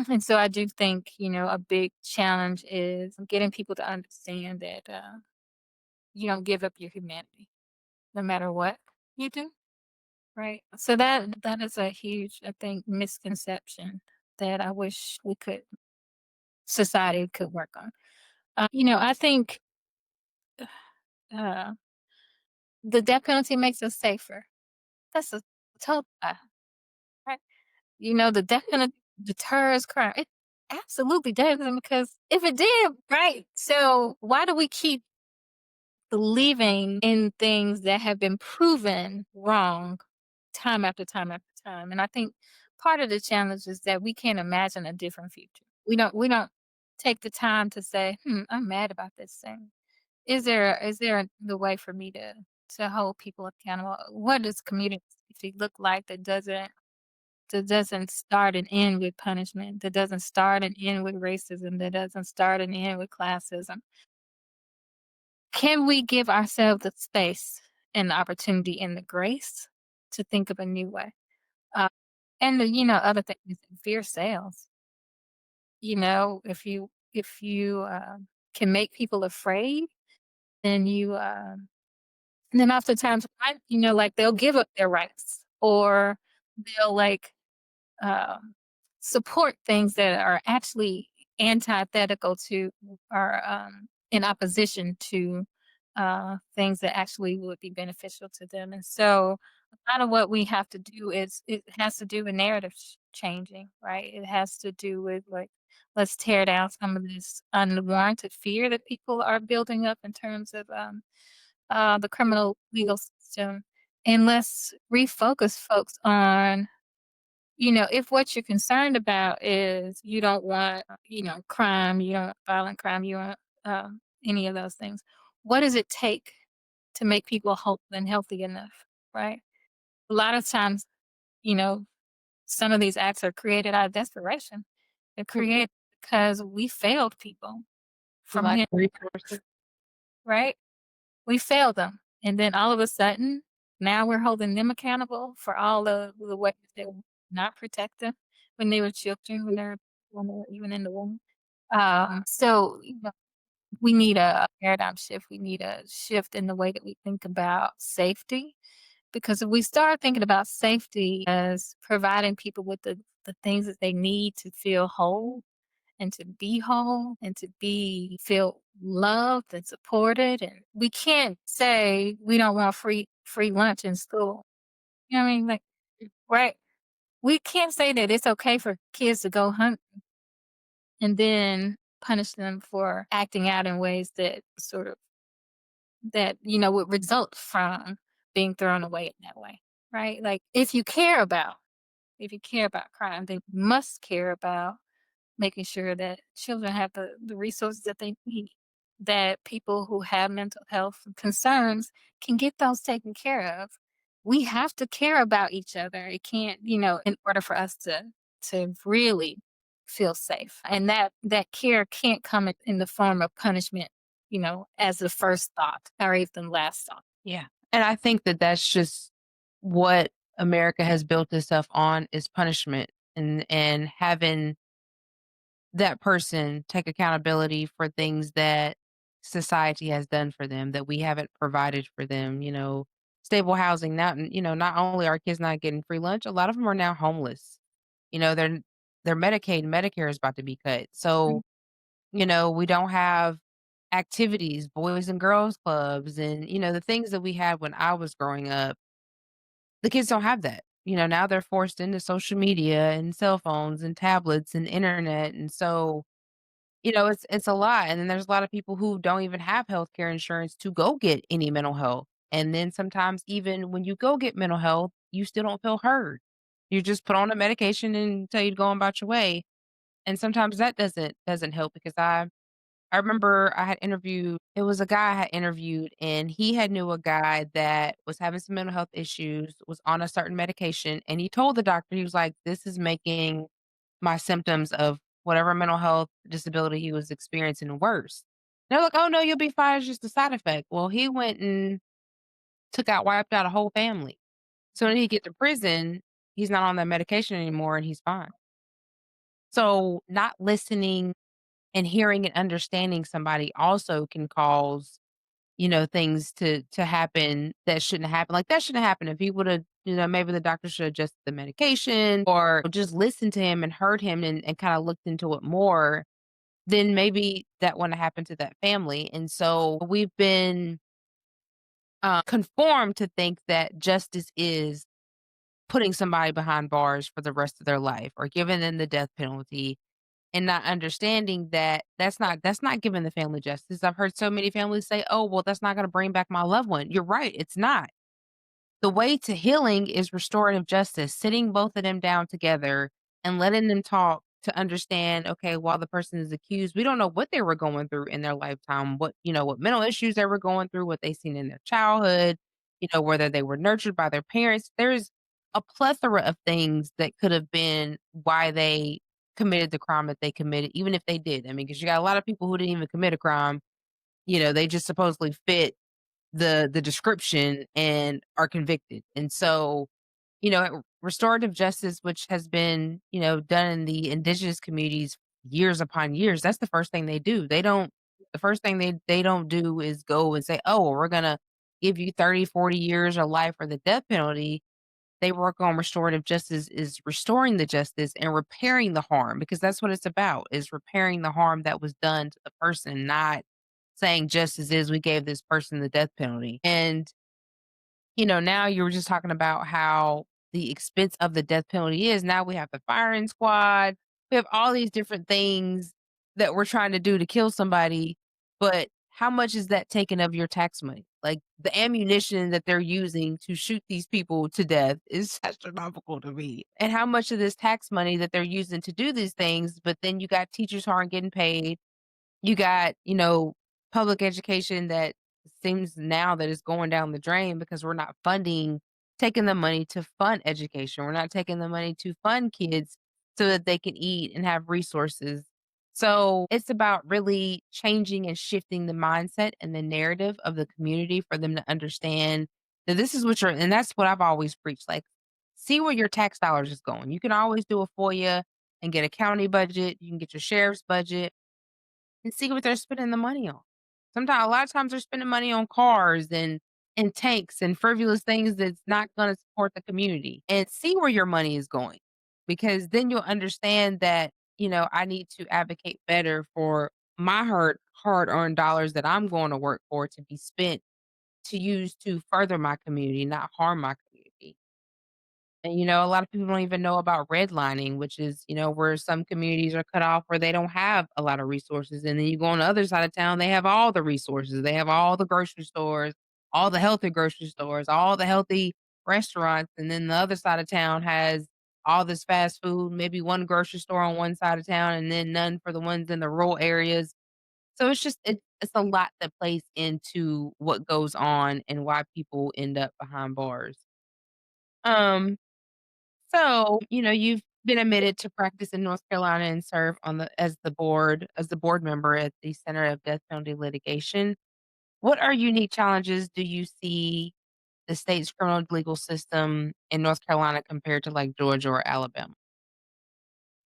And so I do think, a big challenge is getting people to understand that you don't give up your humanity no matter what you do. Right. So that is a huge, I think, misconception that I wish society could work on. I think uh, the death penalty makes us safer. That's a total lie, right? The death penalty deters crime. It absolutely doesn't because if it did, right? So why do we keep believing in things that have been proven wrong time after time after time? And I think part of the challenge is that we can't imagine a different future. We don't take the time to say, I'm mad about this thing. Is there the way for me to hold people accountable? What does community safety look like that doesn't start and end with punishment, that doesn't start and end with racism, that doesn't start and end with classism? Can we give ourselves the space and the opportunity and the grace to think of a new way? Uh, and other thing is fear sales. If you can make people afraid, then then oftentimes, right, like they'll give up their rights or they'll like um, support things that are actually antithetical to or in opposition to things that actually would be beneficial to them. And so a lot of what we have to do is it has to do with narrative changing, right? It has to do with like, let's tear down some of this unwarranted fear that people are building up in terms of the criminal legal system. And let's refocus folks on if what you're concerned about is you don't want, crime, you don't want violent crime, you want any of those things. What does it take to make people whole and healthy enough, right? A lot of times, you know, some of these acts are created out of desperation. They're created because we failed people from Lack him, of resources. right? We failed them. And then all of a sudden, now we're holding them accountable for all the ways they were not protect them when they were children, when they were even in the womb. So, we need a paradigm shift. We need a shift in the way that we think about safety. Because if we start thinking about safety as providing people with the things that they need to feel whole, and to be whole and to feel loved and supported. And we can't say we don't want free lunch in school. You know what I mean? Like, right. We can't say that it's okay for kids to go hunt and then punish them for acting out in ways that would result from being thrown away in that way. Right? Like if you care about crime, then you must care about making sure that children have the resources that they need, that people who have mental health concerns can get those taken care of. We have to care about each other. It can't, in order for us to really feel safe. And that care can't come in the form of punishment, as the first thought or even last thought. Yeah. And I think that that's just what America has built itself on is punishment and having that person take accountability for things that society has done for them that we haven't provided for them, stable housing. Not only are kids not getting free lunch, a lot of them are now homeless. Their Medicaid and Medicare is about to be cut. So, we don't have activities, boys and girls clubs, and the things that we had when I was growing up. The kids don't have that. Now they're forced into social media and cell phones and tablets and internet. And so, it's a lot, and then there's a lot of people who don't even have healthcare insurance to go get any mental health, and then sometimes even when you go get mental health, you still don't feel heard. You just put on a medication and tell you to go on about your way, and sometimes that doesn't help because I remember I had interviewed it was a guy I had interviewed, and he had knew a guy that was having some mental health issues, was on a certain medication, and he told the doctor, he was like, "This is making my symptoms of whatever mental health disability he was experiencing worse." They're like, "Oh, no, you'll be fine, it's just a side effect." Well, he went and wiped out a whole family. So when he get to prison, he's not on that medication anymore and he's fine. So not listening and hearing and understanding somebody also can cause, things to happen that shouldn't happen. Like, that shouldn't happen if he would've maybe the doctor should adjust the medication or just listened to him and heard him and kinda looked into it more, then maybe that wouldn't happen to that family. And so we've been, conformed to think that justice is putting somebody behind bars for the rest of their life or giving them the death penalty and not understanding that that's not giving the family justice. I've heard so many families say, "Oh, well, that's not gonna bring back my loved one." You're right, it's not. The way to healing is restorative justice, sitting both of them down together and letting them talk to understand, okay, while the person is accused, we don't know what they were going through in their lifetime, what mental issues they were going through, what they seen in their childhood, whether they were nurtured by their parents. There's a plethora of things that could have been why they committed the crime that they committed, even if they did. I mean, because you got a lot of people who didn't even commit a crime, they just supposedly fit the description and are convicted. And so, restorative justice, which has been, done in the indigenous communities years upon years, that's the first thing they do. The first thing they don't do is go and say, "Oh, well, we're gonna give you 30, 40 years or life or the death penalty." They work on restorative justice is restoring the justice and repairing the harm because that's what it's about, is repairing the harm that was done to the person, not saying justice is we gave this person the death penalty. And, now you were just talking about how the expense of the death penalty is. Now we have the firing squad. We have all these different things that we're trying to do to kill somebody, but how much is that taken of your tax money? Like, the ammunition that they're using to shoot these people to death is astronomical to me. And how much of this tax money that they're using to do these things, but then you got teachers who aren't getting paid. You got, public education that seems now that it's going down the drain because we're not taking the money to fund education. We're not taking the money to fund kids so that they can eat and have resources. So it's about really changing and shifting the mindset and the narrative of the community for them to understand that this is and that's what I've always preached. Like, see where your tax dollars is going. You can always do a FOIA and get a county budget. You can get your sheriff's budget and see what they're spending the money on. A lot of times they're spending money on cars and tanks and frivolous things that's not gonna support the community, and see where your money is going, because then you'll understand that, I need to advocate better for my hard-earned dollars that I'm going to work for to be spent to use to further my community, not harm my community. And, a lot of people don't even know about redlining, which is, where some communities are cut off where they don't have a lot of resources. And then you go on the other side of town, they have all the resources. They have all the grocery stores, all the healthy grocery stores, all the healthy restaurants. And then the other side of town has all this fast food, maybe one grocery store on one side of town, and then none for the ones in the rural areas. So it's a lot that plays into what goes on and why people end up behind bars. Um, so, you've been admitted to practice in North Carolina and serve on the as the board member at the Center of Death Penalty Litigation. What are unique challenges do you see the state's criminal legal system in North Carolina compared to, like, Georgia or Alabama?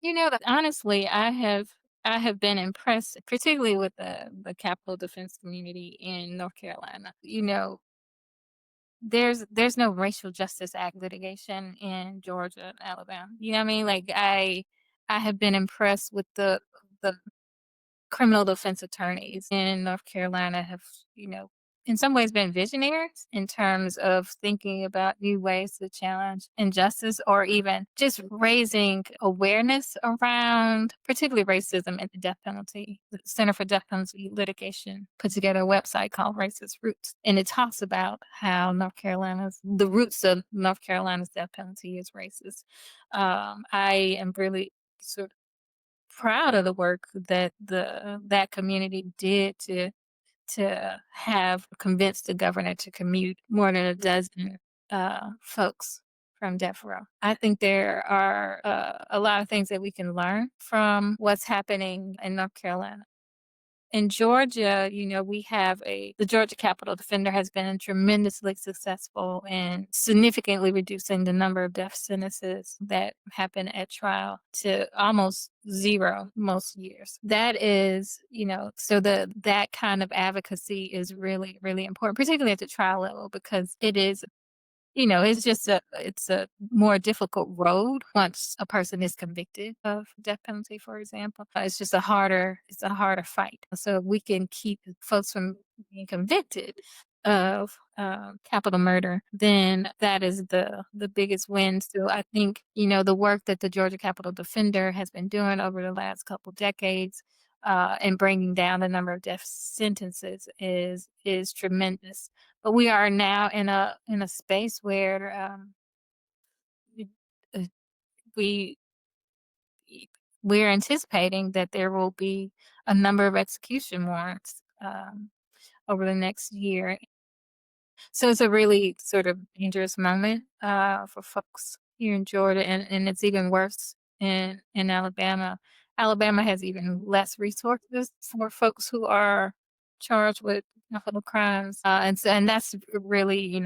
That honestly, I have been impressed, particularly with the capital defense community in North Carolina. There's no racial justice act litigation in Georgia and Alabama. You know what I mean? Like I have been impressed with the criminal defense attorneys in North Carolina have, you know, in some ways been visionaries in terms of thinking about new ways to challenge injustice or even just raising awareness around particularly racism and the death penalty. The Center for Death Penalty Litigation put together a website called Racist Roots. And it talks about how the roots of North Carolina's death penalty is racist. I am really sort proud of the work that that community did to have convinced the governor to commute more than a dozen folks from death row. I think there are a lot of things that we can learn from what's happening in North Carolina. In Georgia, we have the Georgia Capitol Defender has been tremendously successful in significantly reducing the number of death sentences that happen at trial to almost zero most years. That is, so that kind of advocacy is really, really important, particularly at the trial level, because it is it's a more difficult road once a person is convicted of death penalty, for example. It's a harder fight. So if we can keep folks from being convicted of capital murder, then that is the biggest win. So I think, the work that the Georgia Capitol Defender has been doing over the last couple decades and bringing down the number of death sentences is tremendous. But we are now in a space where we uh, we we're anticipating that there will be a number of execution warrants over the next year. So it's a really sort of dangerous moment for folks here in Georgia, and it's even worse in Alabama. Alabama has even less resources for folks who are charged with capital crimes, and that's really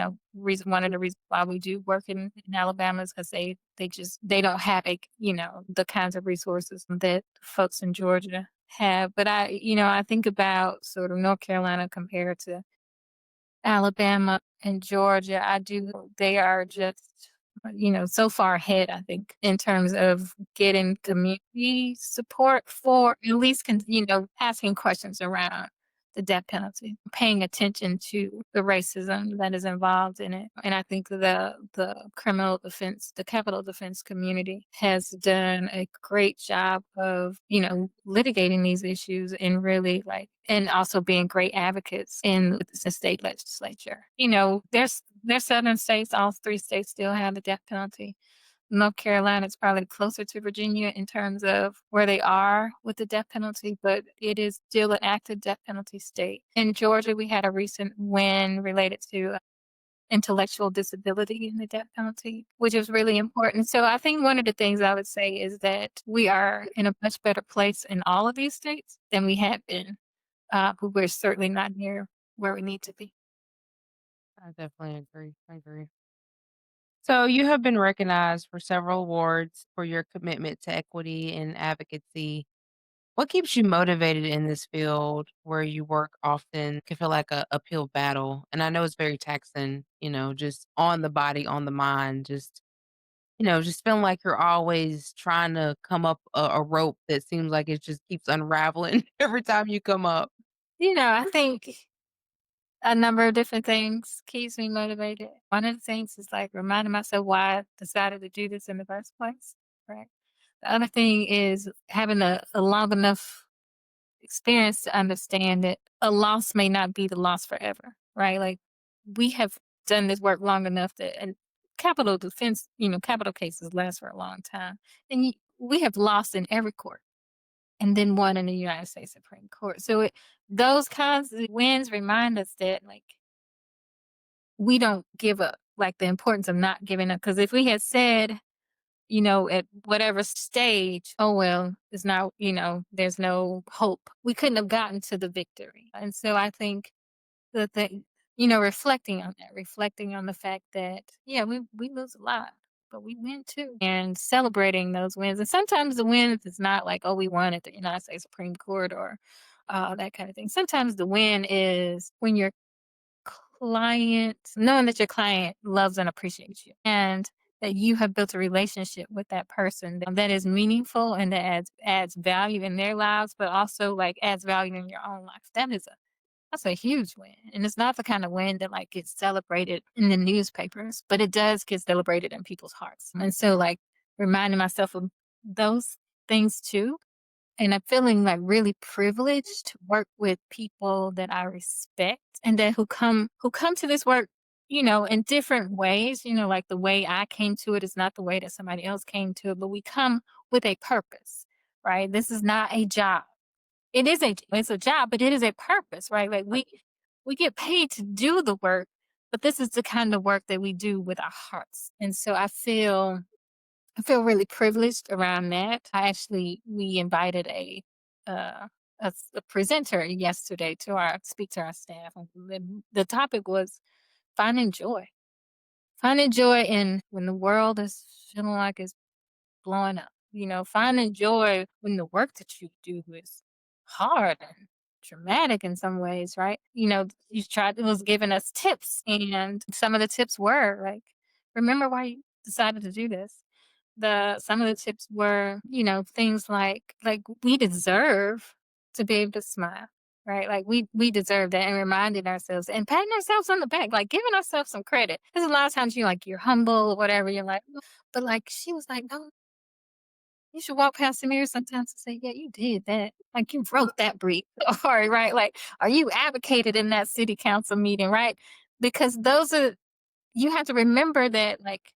one of the reasons why we do work in Alabama is because they don't have the kinds of resources that folks in Georgia have. But I think about sort of North Carolina compared to Alabama and Georgia. They are just, so far ahead, I think, in terms of getting community support for at least, asking questions around the death penalty, paying attention to the racism that is involved in it. And I think the capital defense community has done a great job of, litigating these issues and really and also being great advocates in the state legislature. There's southern states, all three states still have the death penalty. North Carolina is probably closer to Virginia in terms of where they are with the death penalty, but it is still an active death penalty state. In Georgia, we had a recent win related to intellectual disability in the death penalty, which is really important. So I think one of the things I would say is that we are in a much better place in all of these states than we have been, but we're certainly not near where we need to be. I definitely agree. I agree. So you have been recognized for several awards for your commitment to equity and advocacy. What keeps you motivated in this field where you work often can feel like a uphill battle? And I know it's very taxing, just on the body, on the mind, just feeling like you're always trying to come up a rope that seems like it just keeps unraveling every time you come up. I think a number of different things keeps me motivated. One of the things is reminding myself why I decided to do this in the first place. Right. The other thing is having a long enough experience to understand that a loss may not be the loss forever. Right. Like we have done this work long enough and capital defense, capital cases last for a long time. And we have lost in every court and then won in the United States Supreme Court. So those kinds of wins remind us that we don't give up, the importance of not giving up. Because if we had said, at whatever stage, oh well, it's not, there's no hope, we couldn't have gotten to the victory. And so I think the thing reflecting on the fact that, yeah, we lose a lot, but we win too. And celebrating those wins. And sometimes the wins is not like, oh, we won at the United States Supreme Court or that kind of thing. Sometimes the win is when your knowing that your client loves and appreciates you and that you have built a relationship with that person that is meaningful and that adds value in their lives, but also like adds value in your own life. That's a huge win, and it's not the kind of win that, like, gets celebrated in the newspapers, but it does get celebrated in people's hearts, and so, like, reminding myself of those things too, and I'm feeling, like, really privileged to work with people that I respect and that who come to this work, in different ways, like, the way I came to it is not the way that somebody else came to it, but we come with a purpose, right? This is not a job. It's a job, but it is a purpose, right? Like we get paid to do the work, but this is the kind of work that we do with our hearts. And so I feel really privileged around that. We invited uh a presenter yesterday to our speak to our staff. And the topic was finding joy. Finding joy in when the world is feeling like it's blowing up. Finding joy when the work that you do is hard and dramatic in some ways, right? You tried it was giving us tips, and some of the tips were like, remember why you decided to do this. Some of the tips were, things like we deserve to be able to smile. Right. Like we deserve that and reminding ourselves and patting ourselves on the back, like giving ourselves some credit. Because a lot of times you're humble or whatever, you're like, but like she was like, no, you should walk past the mirror sometimes and say, "Yeah, you did that. Like, you wrote that brief." Or, right, like, or you advocated in that city council meeting, right? Because those are you have to remember that, like,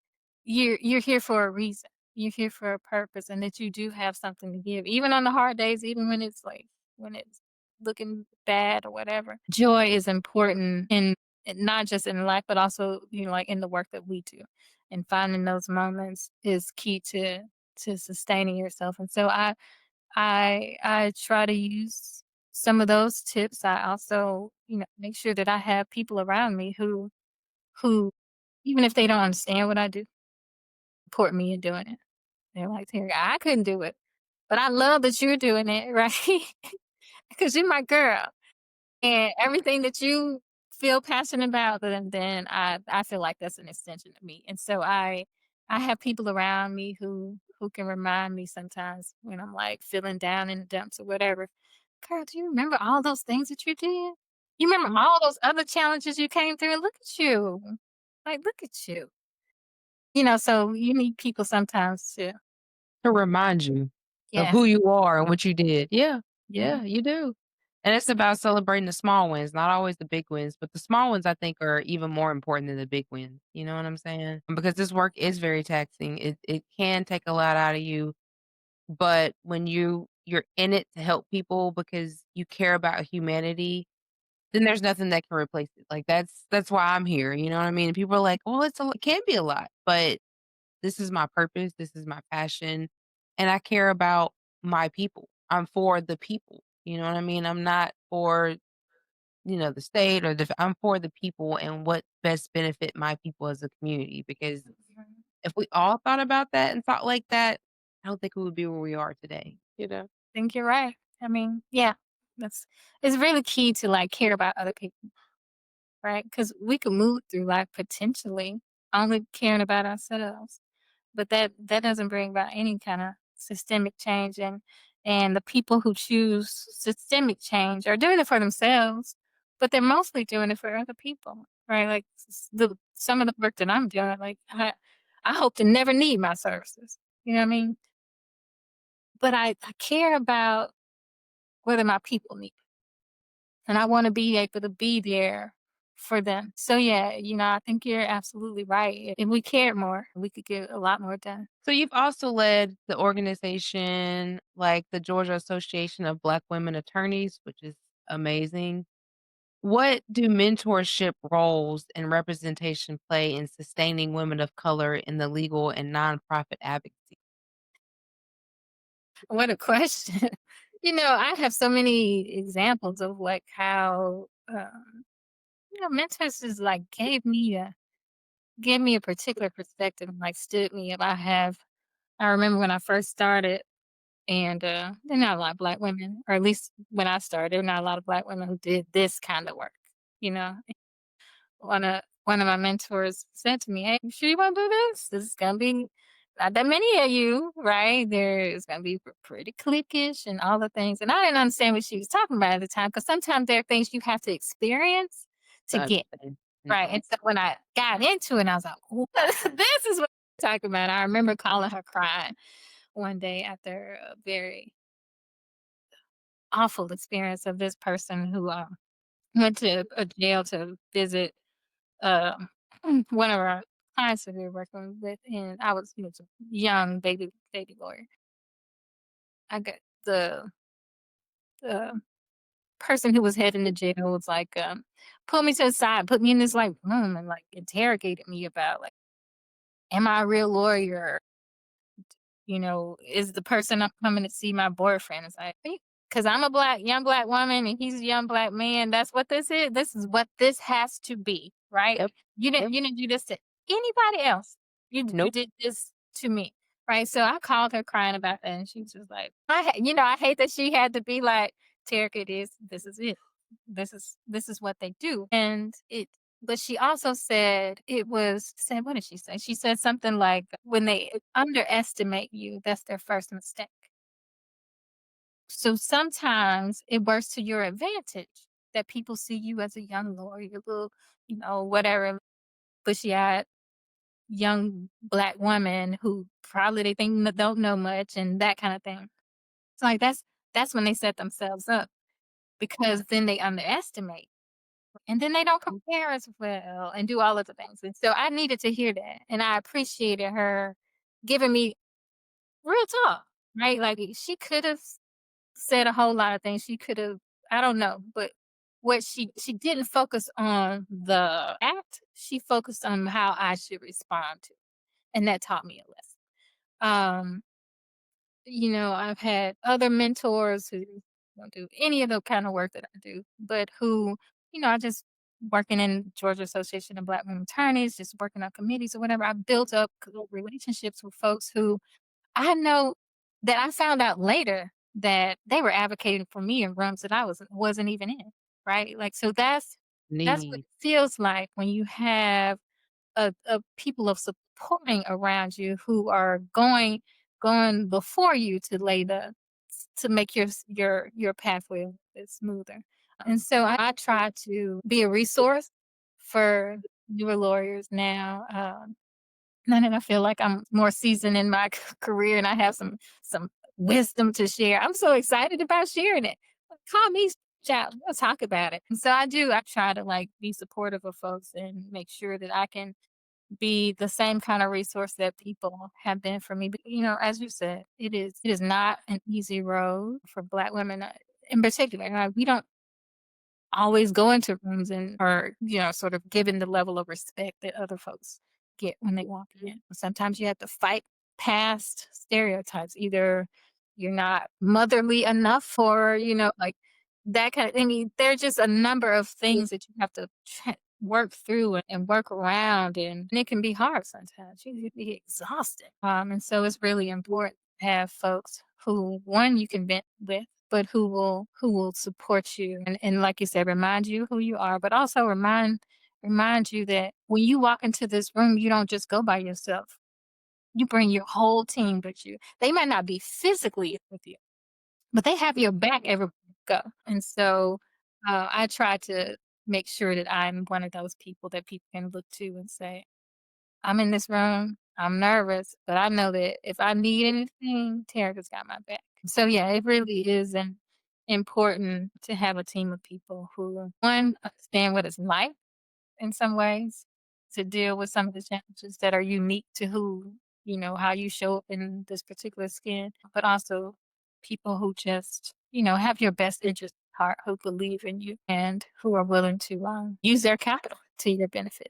you're here for a reason. You're here for a purpose and that you do have something to give, even on the hard days, even when it's looking bad or whatever. Joy is important not just in life, but also, like, in the work that we do. And finding those moments is key to sustaining yourself. And so I try to use some of those tips. I also, make sure that I have people around me who even if they don't understand what I do, support me in doing it. They're like, "Terry, I couldn't do it, but I love that you're doing it, right? Because you're my girl. And everything that you feel passionate about, then I feel like that's an extension of me. And so I have people around me who can remind me sometimes when I'm like feeling down in the dumps or whatever. Girl, do you remember all those things that you did? You remember all those other challenges you came through? And look at you. Like, look at you. So you need people sometimes to, To remind you of yeah. who you are and what you did. Yeah, Mhm. yeah, you do. And it's about celebrating the small wins, not always the big wins, but the small ones I think are even more important than the big wins. You know what I'm saying? Because this work is very taxing. It can take a lot out of you, but when you're in it to help people because you care about humanity, then there's nothing that can replace it. Like that's why I'm here. You know what I mean? And people are like, "Well, it can be a lot," but this is my purpose, this is my passion, and I care about my people. I'm for the people, you know what I mean? I'm not for, the state or I'm for the people and what best benefit my people as a community because Mhm. if we all thought about that and thought like that, I don't think we would be where we are today, you know? Think you're right. I mean, yeah, that's it's really key to like care about other people, right? Because we can move through life potentially only caring about ourselves, but that doesn't bring about any kind of systemic change. And the people who choose systemic change are doing it for themselves, but they're mostly doing it for other people, right? Like the some of the work that I'm doing, like I hope to never need my services. You know what I mean? But I care about whether my people need it, and I wanna be able to be there for them. So, yeah, I think you're absolutely right. If we cared more, we could get a lot more done. So you've also led the organization like the Georgia Association of Black Women Attorneys, which is amazing. What do mentorship roles and representation play in sustaining women of color in the legal and nonprofit advocacy? What a question. I have so many examples of, like, how, mentors just like gave me a particular perspective, and, like stood me up. I remember when I first started, and there are not a lot of black women, or at least when I started, there were not a lot of black women who did this kind of work. You know, one of my mentors said to me, "Hey, you sure you want to do this? This is gonna be not that many of you, right? There's gonna be pretty cliquish and all the things." And I didn't understand what she was talking about at the time because sometimes there are things you have to experience to To get understand. right. And so when I got into it, I was like, "What? This is what I'm talking about." I remember calling her crying one day after a very awful experience of this person who went to a jail to visit um, one of our clients that we were working with, and I was, a young baby lawyer. I got the person who was heading the jail was like, pulled me to the side, put me in this like room, and like interrogated me about like, am I a real lawyer? Is the person I'm coming to see my boyfriend? It's like, because I'm a young black woman and he's a young black man. That's what this is. This is what this has to be, right? Yep. Yep. You didn't do this to anybody else. You Nope. did this to me, right? So I called her crying about that, and she was just like, I hate that she had to be like, Terica, this is it. This is what they do, and it but she also said, what did she say? She said something like, "When they underestimate you, that's their first mistake." So sometimes it works to your advantage that people see you as a young lawyer, little, whatever, bushy-eyed young black woman who probably they think don't know much and that kind of thing. It's like that's when they set themselves up because then they underestimate. And then they don't compare as well and do all of the things, and so I needed to hear that, and I appreciated her giving me real talk, right? Like, she could've said a whole lot of things, she could've I don't know, but what she didn't focus on the act, she focused on how I should respond to, and that taught me a lesson. Um I've had other mentors who don't do any of the kind of work that I do, but who, I just working in Georgia Association of Black Women Attorneys, just working on committees or whatever. I built up good relationships with folks who I know that I found out later that they were advocating for me in rooms that I wasn't even in. Right. Like so that's what Need. it feels like when you have of people of supporting around you who are going before you to lay to make your pathway a bit smoother. And so I try to be a resource for newer lawyers now. Now that I feel like I'm more seasoned in my career and I have some wisdom to share. I'm so excited about sharing it. Call me, child. Let's talk about it. And so I do. I try to like be supportive of folks and make sure that I can be the same kind of resource that people have been for me. But, as you said, it is not an easy road for Black women in particular. We don't always go into rooms and or sort of given the level of respect that other folks get when they walk in. Sometimes you have to fight past stereotypes. Either you're not motherly enough, or like that kind of. I mean, there's just a number of things that you have to work through and work around, and it can be hard sometimes. You can be exhausted, and so it's really important to have folks who one you can vent with, but who will support you and like you said, remind you who you are, but also remind you that when you walk into this room, you don't just go by yourself. You bring your whole team with you. They might not be physically with you, but they have your back everywhere you go. And so I try to make sure that I'm one of those people that people can look to and say, I'm in this room. I'm nervous, but I know that if I need anything, Terica's got my back. So yeah, it really is important to have a team of people who one understand what it's like in some ways to deal with some of the challenges that are unique to how you show up in this particular skin, but also people who just, have your best interest at heart, who believe in you and who are willing to use their capital to your benefit.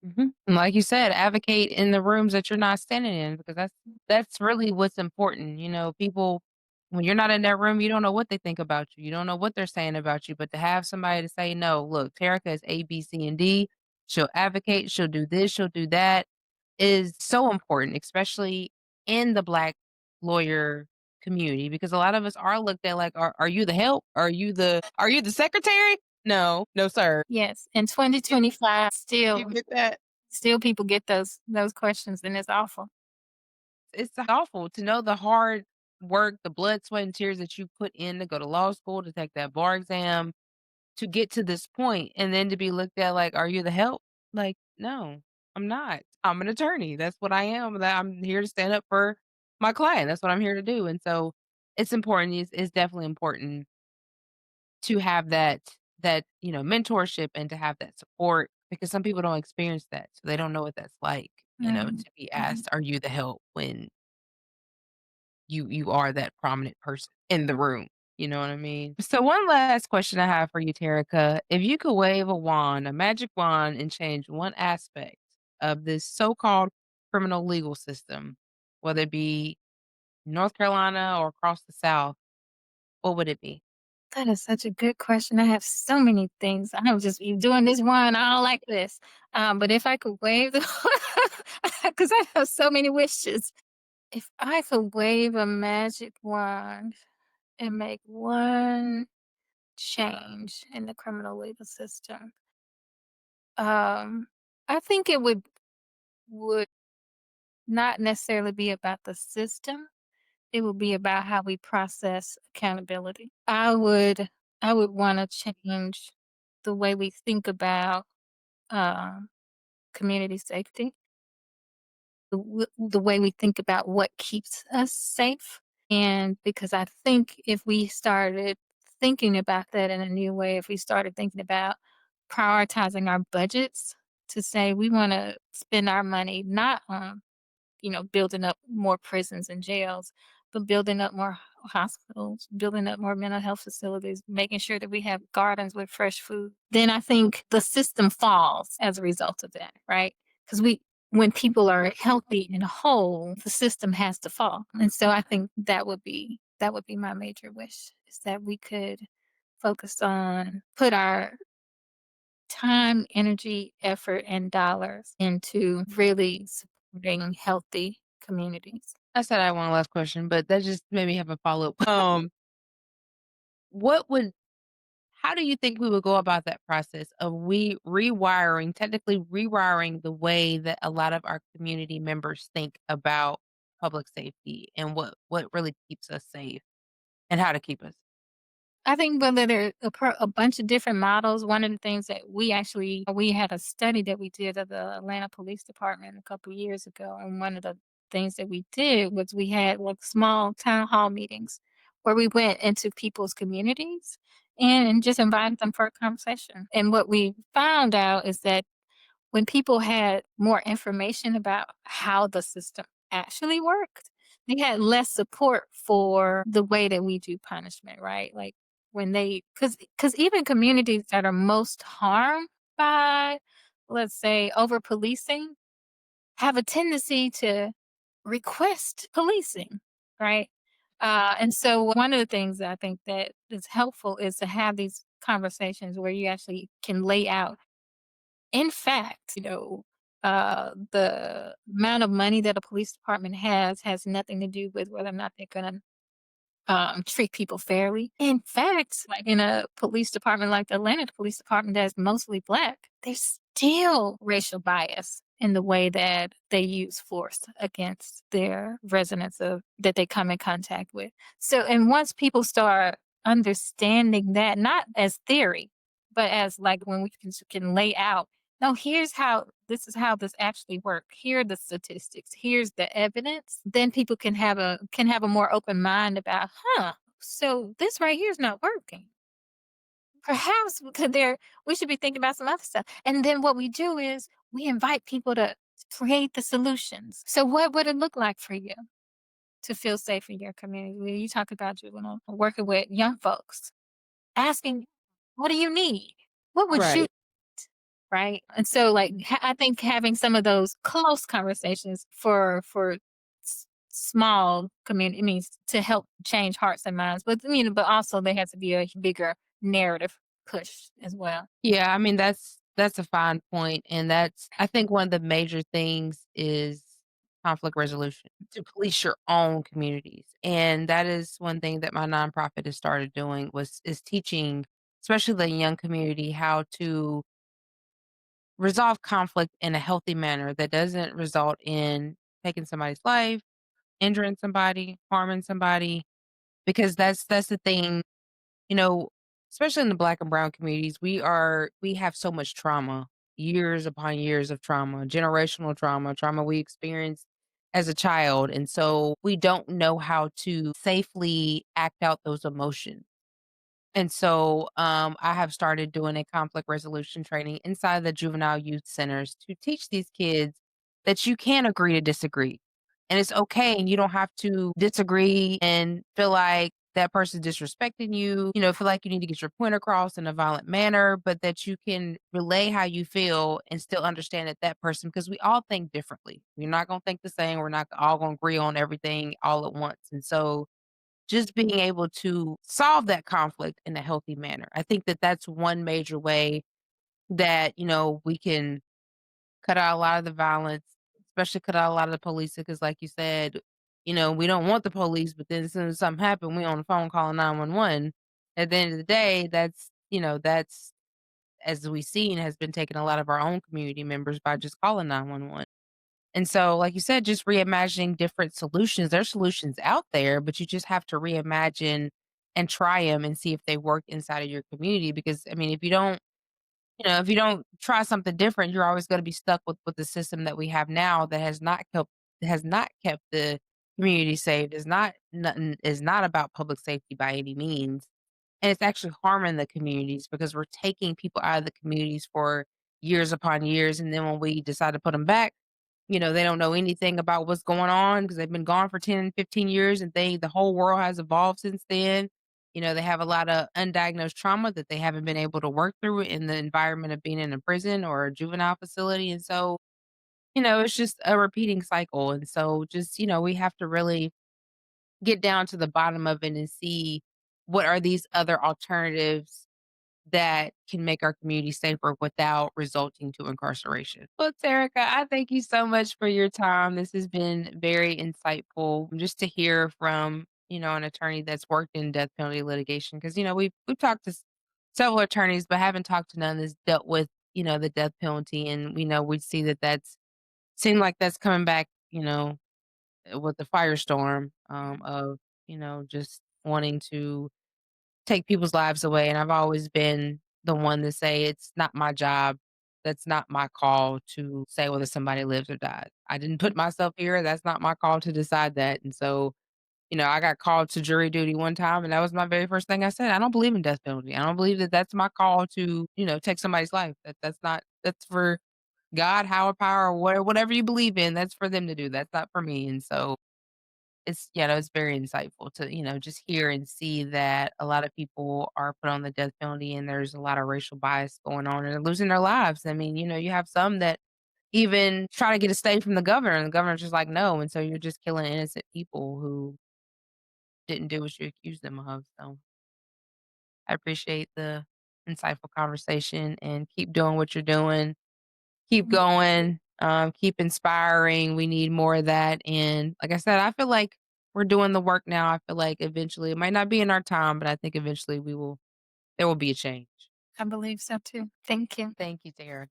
Mhm. And like you said, advocate in the rooms that you're not standing in because that's really what's important. People When you're not in that room, you don't know what they think about you. You don't know what they're saying about you, but to have somebody to say, "No, look, Terica is A, B, C, and D. She'll advocate, she'll do this, she'll do that," is so important, especially in the Black lawyer community, because a lot of us are looked at like, "Are you the help? Are you the secretary? No, no, sir." Yes, in 2025, You get that? still people get those questions, and it's awful. It's awful to know the hard work, the blood, sweat, and tears that you put in to go to law school, to take that bar exam, to get to this point, and then to be looked at like, "Are you the help?" Like, "No, I'm not. I'm an attorney. That's what I am. That I'm here to stand up for my client. That's what I'm here to do." And so it's important. It's definitely important to have that mentorship and to have that support because some people don't experience that. So they don't know what that's like, Mm, to be mhm. asked, "Are you the help?" when you are that prominent person in the room, you know what I mean? So one last question I have for you, Terica. If you could wave a wand, a magic wand, and change one aspect of this so-called criminal legal system, whether it be North Carolina or across the South, what would it be? That is such a good question. I have so many things. I am just you doing this one, I don't like this. But if I could wave the because I have so many wishes. If I could wave a magic wand and make one change in the criminal legal system, um, I think it would not necessarily be about the system. It would be about how we process accountability. I would wanna change the way we think about, um, community safety, the way we think about what keeps us safe, and because I think if we started thinking about that in a new way, if we started thinking about prioritizing our budgets to say we wanna spend our money not on building up more prisons and jails, but building up more hospitals, building up more mental health facilities, making sure that we have gardens with fresh food. Then I think the system falls as a result of that, right? Because when people are healthy and whole, the system has to fall. And so I think that would be my major wish is that we could focus on put our time, energy, effort, and dollars into really supporting healthy communities. I said I had one last question, but that just made me have a follow-up. What would How do you think we would go about that process of we rewiring, technically rewiring the way that a lot of our community members think about public safety and what really keeps us safe and how to keep us? I think whether there are a bunch of different models, one of the things that we had a study that we did of the Atlanta Police Department a couple years ago, and one of the things that we did was we had like small town hall meetings where we went into people's communities and just invited them for a conversation. And what we found out is that when people had more information about how the system actually worked, they had less support for the way that we do punishment, right? Like when they, because even communities that are most harmed by, let's say, over policing, have a tendency to request policing, right? And so one of the things that I think that is helpful is to have these conversations where you actually can lay out in fact, the amount of money that a police department has nothing to do with whether or not they're gonna treat people fairly. In fact, like in a police department like the Atlanta Police Department that's mostly black, there's still racial bias in the way that they use force against their residents of that they come in contact with. So and once people start understanding that, not as theory, but as like when we can lay out, no, this is how this actually works. Here are the statistics. Here's the evidence. Then people can have a more open mind about, so this right here is not working. Perhaps we should be thinking about some other stuff. And then what we do is we invite people to create the solutions. So what would it look like for you to feel safe in your community? When you talk about working with young folks, asking, what do you need? What would you Right. right? And so, like, I think having some of those close conversations for small community means to help change hearts and minds, but, but also there has to be a bigger narrative push as well. Yeah, I mean, that's a fine point, and that's I think one of the major things is conflict resolution, to police your own communities, and that is one thing that my nonprofit has started doing was is teaching, especially the young community, how to resolve conflict in a healthy manner that doesn't result in taking somebody's life, injuring somebody, harming somebody, because that's the thing, you know, especially in the Black and brown communities, we have so much trauma, years upon years of trauma, generational trauma, trauma we experienced as a child, and so we don't know how to safely act out those emotions. And so, I have started doing a conflict resolution training inside the juvenile youth centers to teach these kids that you can agree to disagree. And it's okay, and you don't have to disagree and feel like that person's disrespecting you, feel like you need to get your point across in a violent manner, but that you can relay how you feel and still understand that that person, because we all think differently. We're not gonna think the same. We're not all gonna agree on everything all at once. And so just being able to solve that conflict in a healthy manner. I think that that's one major way that, we can cut out a lot of the violence, especially cut out a lot of the police. Because, like you said, we don't want the police, but then as soon as something happened, we on the phone calling 911. At the end of the day, that's, as we've seen, has been taking a lot of our own community members by just calling 911. And so, like you said, just reimagining different solutions. There's solutions out there, but you just have to reimagine and try them and see if they work inside of your community. Because I mean, if you don't try something different, you're always going to be stuck with the system that we have now that has not kept the community safe. Is not about public safety by any means, and it's actually harming the communities because we're taking people out of the communities for years upon years, and then when we decide to put them back, they don't know anything about what's going on because they've been gone for 10, 15 years, and the whole world has evolved since then. They have a lot of undiagnosed trauma that they haven't been able to work through in the environment of being in a prison or a juvenile facility. And so, it's just a repeating cycle. And so just, we have to really get down to the bottom of it and see what are these other alternatives that can make our community safer without resulting to incarceration. Well, Terica, I thank you so much for your time. This has been very insightful just to hear from, an attorney that's worked in death penalty litigation. Because, we've talked to several attorneys, but haven't talked to none that's dealt with, the death penalty. And we know we see that that's seemed like that's coming back, with the firestorm of, just wanting to take people's lives away, and I've always been the one to say it's not my job. That's not my call to say whether somebody lives or dies. I didn't put myself here. That's not my call to decide that. And so, I got called to jury duty one time, and that was my very first thing I said. I don't believe in death penalty. I don't believe that that's my call to, take somebody's life. That's not, that's for God, higher power, or whatever you believe in. That's for them to do. That's not for me. And so, it's very insightful to, just hear and see that a lot of people are put on the death penalty and there's a lot of racial bias going on and they're losing their lives. I mean, you have some that even try to get a stay from the governor and the governor's just like, no. And so you're just killing innocent people who didn't do what you accused them of. So I appreciate the insightful conversation and keep doing what you're doing. Keep going, keep inspiring. We need more of that, and like I said, I feel like we're doing the work now. I feel like eventually it might not be in our time, but I think eventually there will be a change. I believe so too. Thank you. Thank you, Sarah.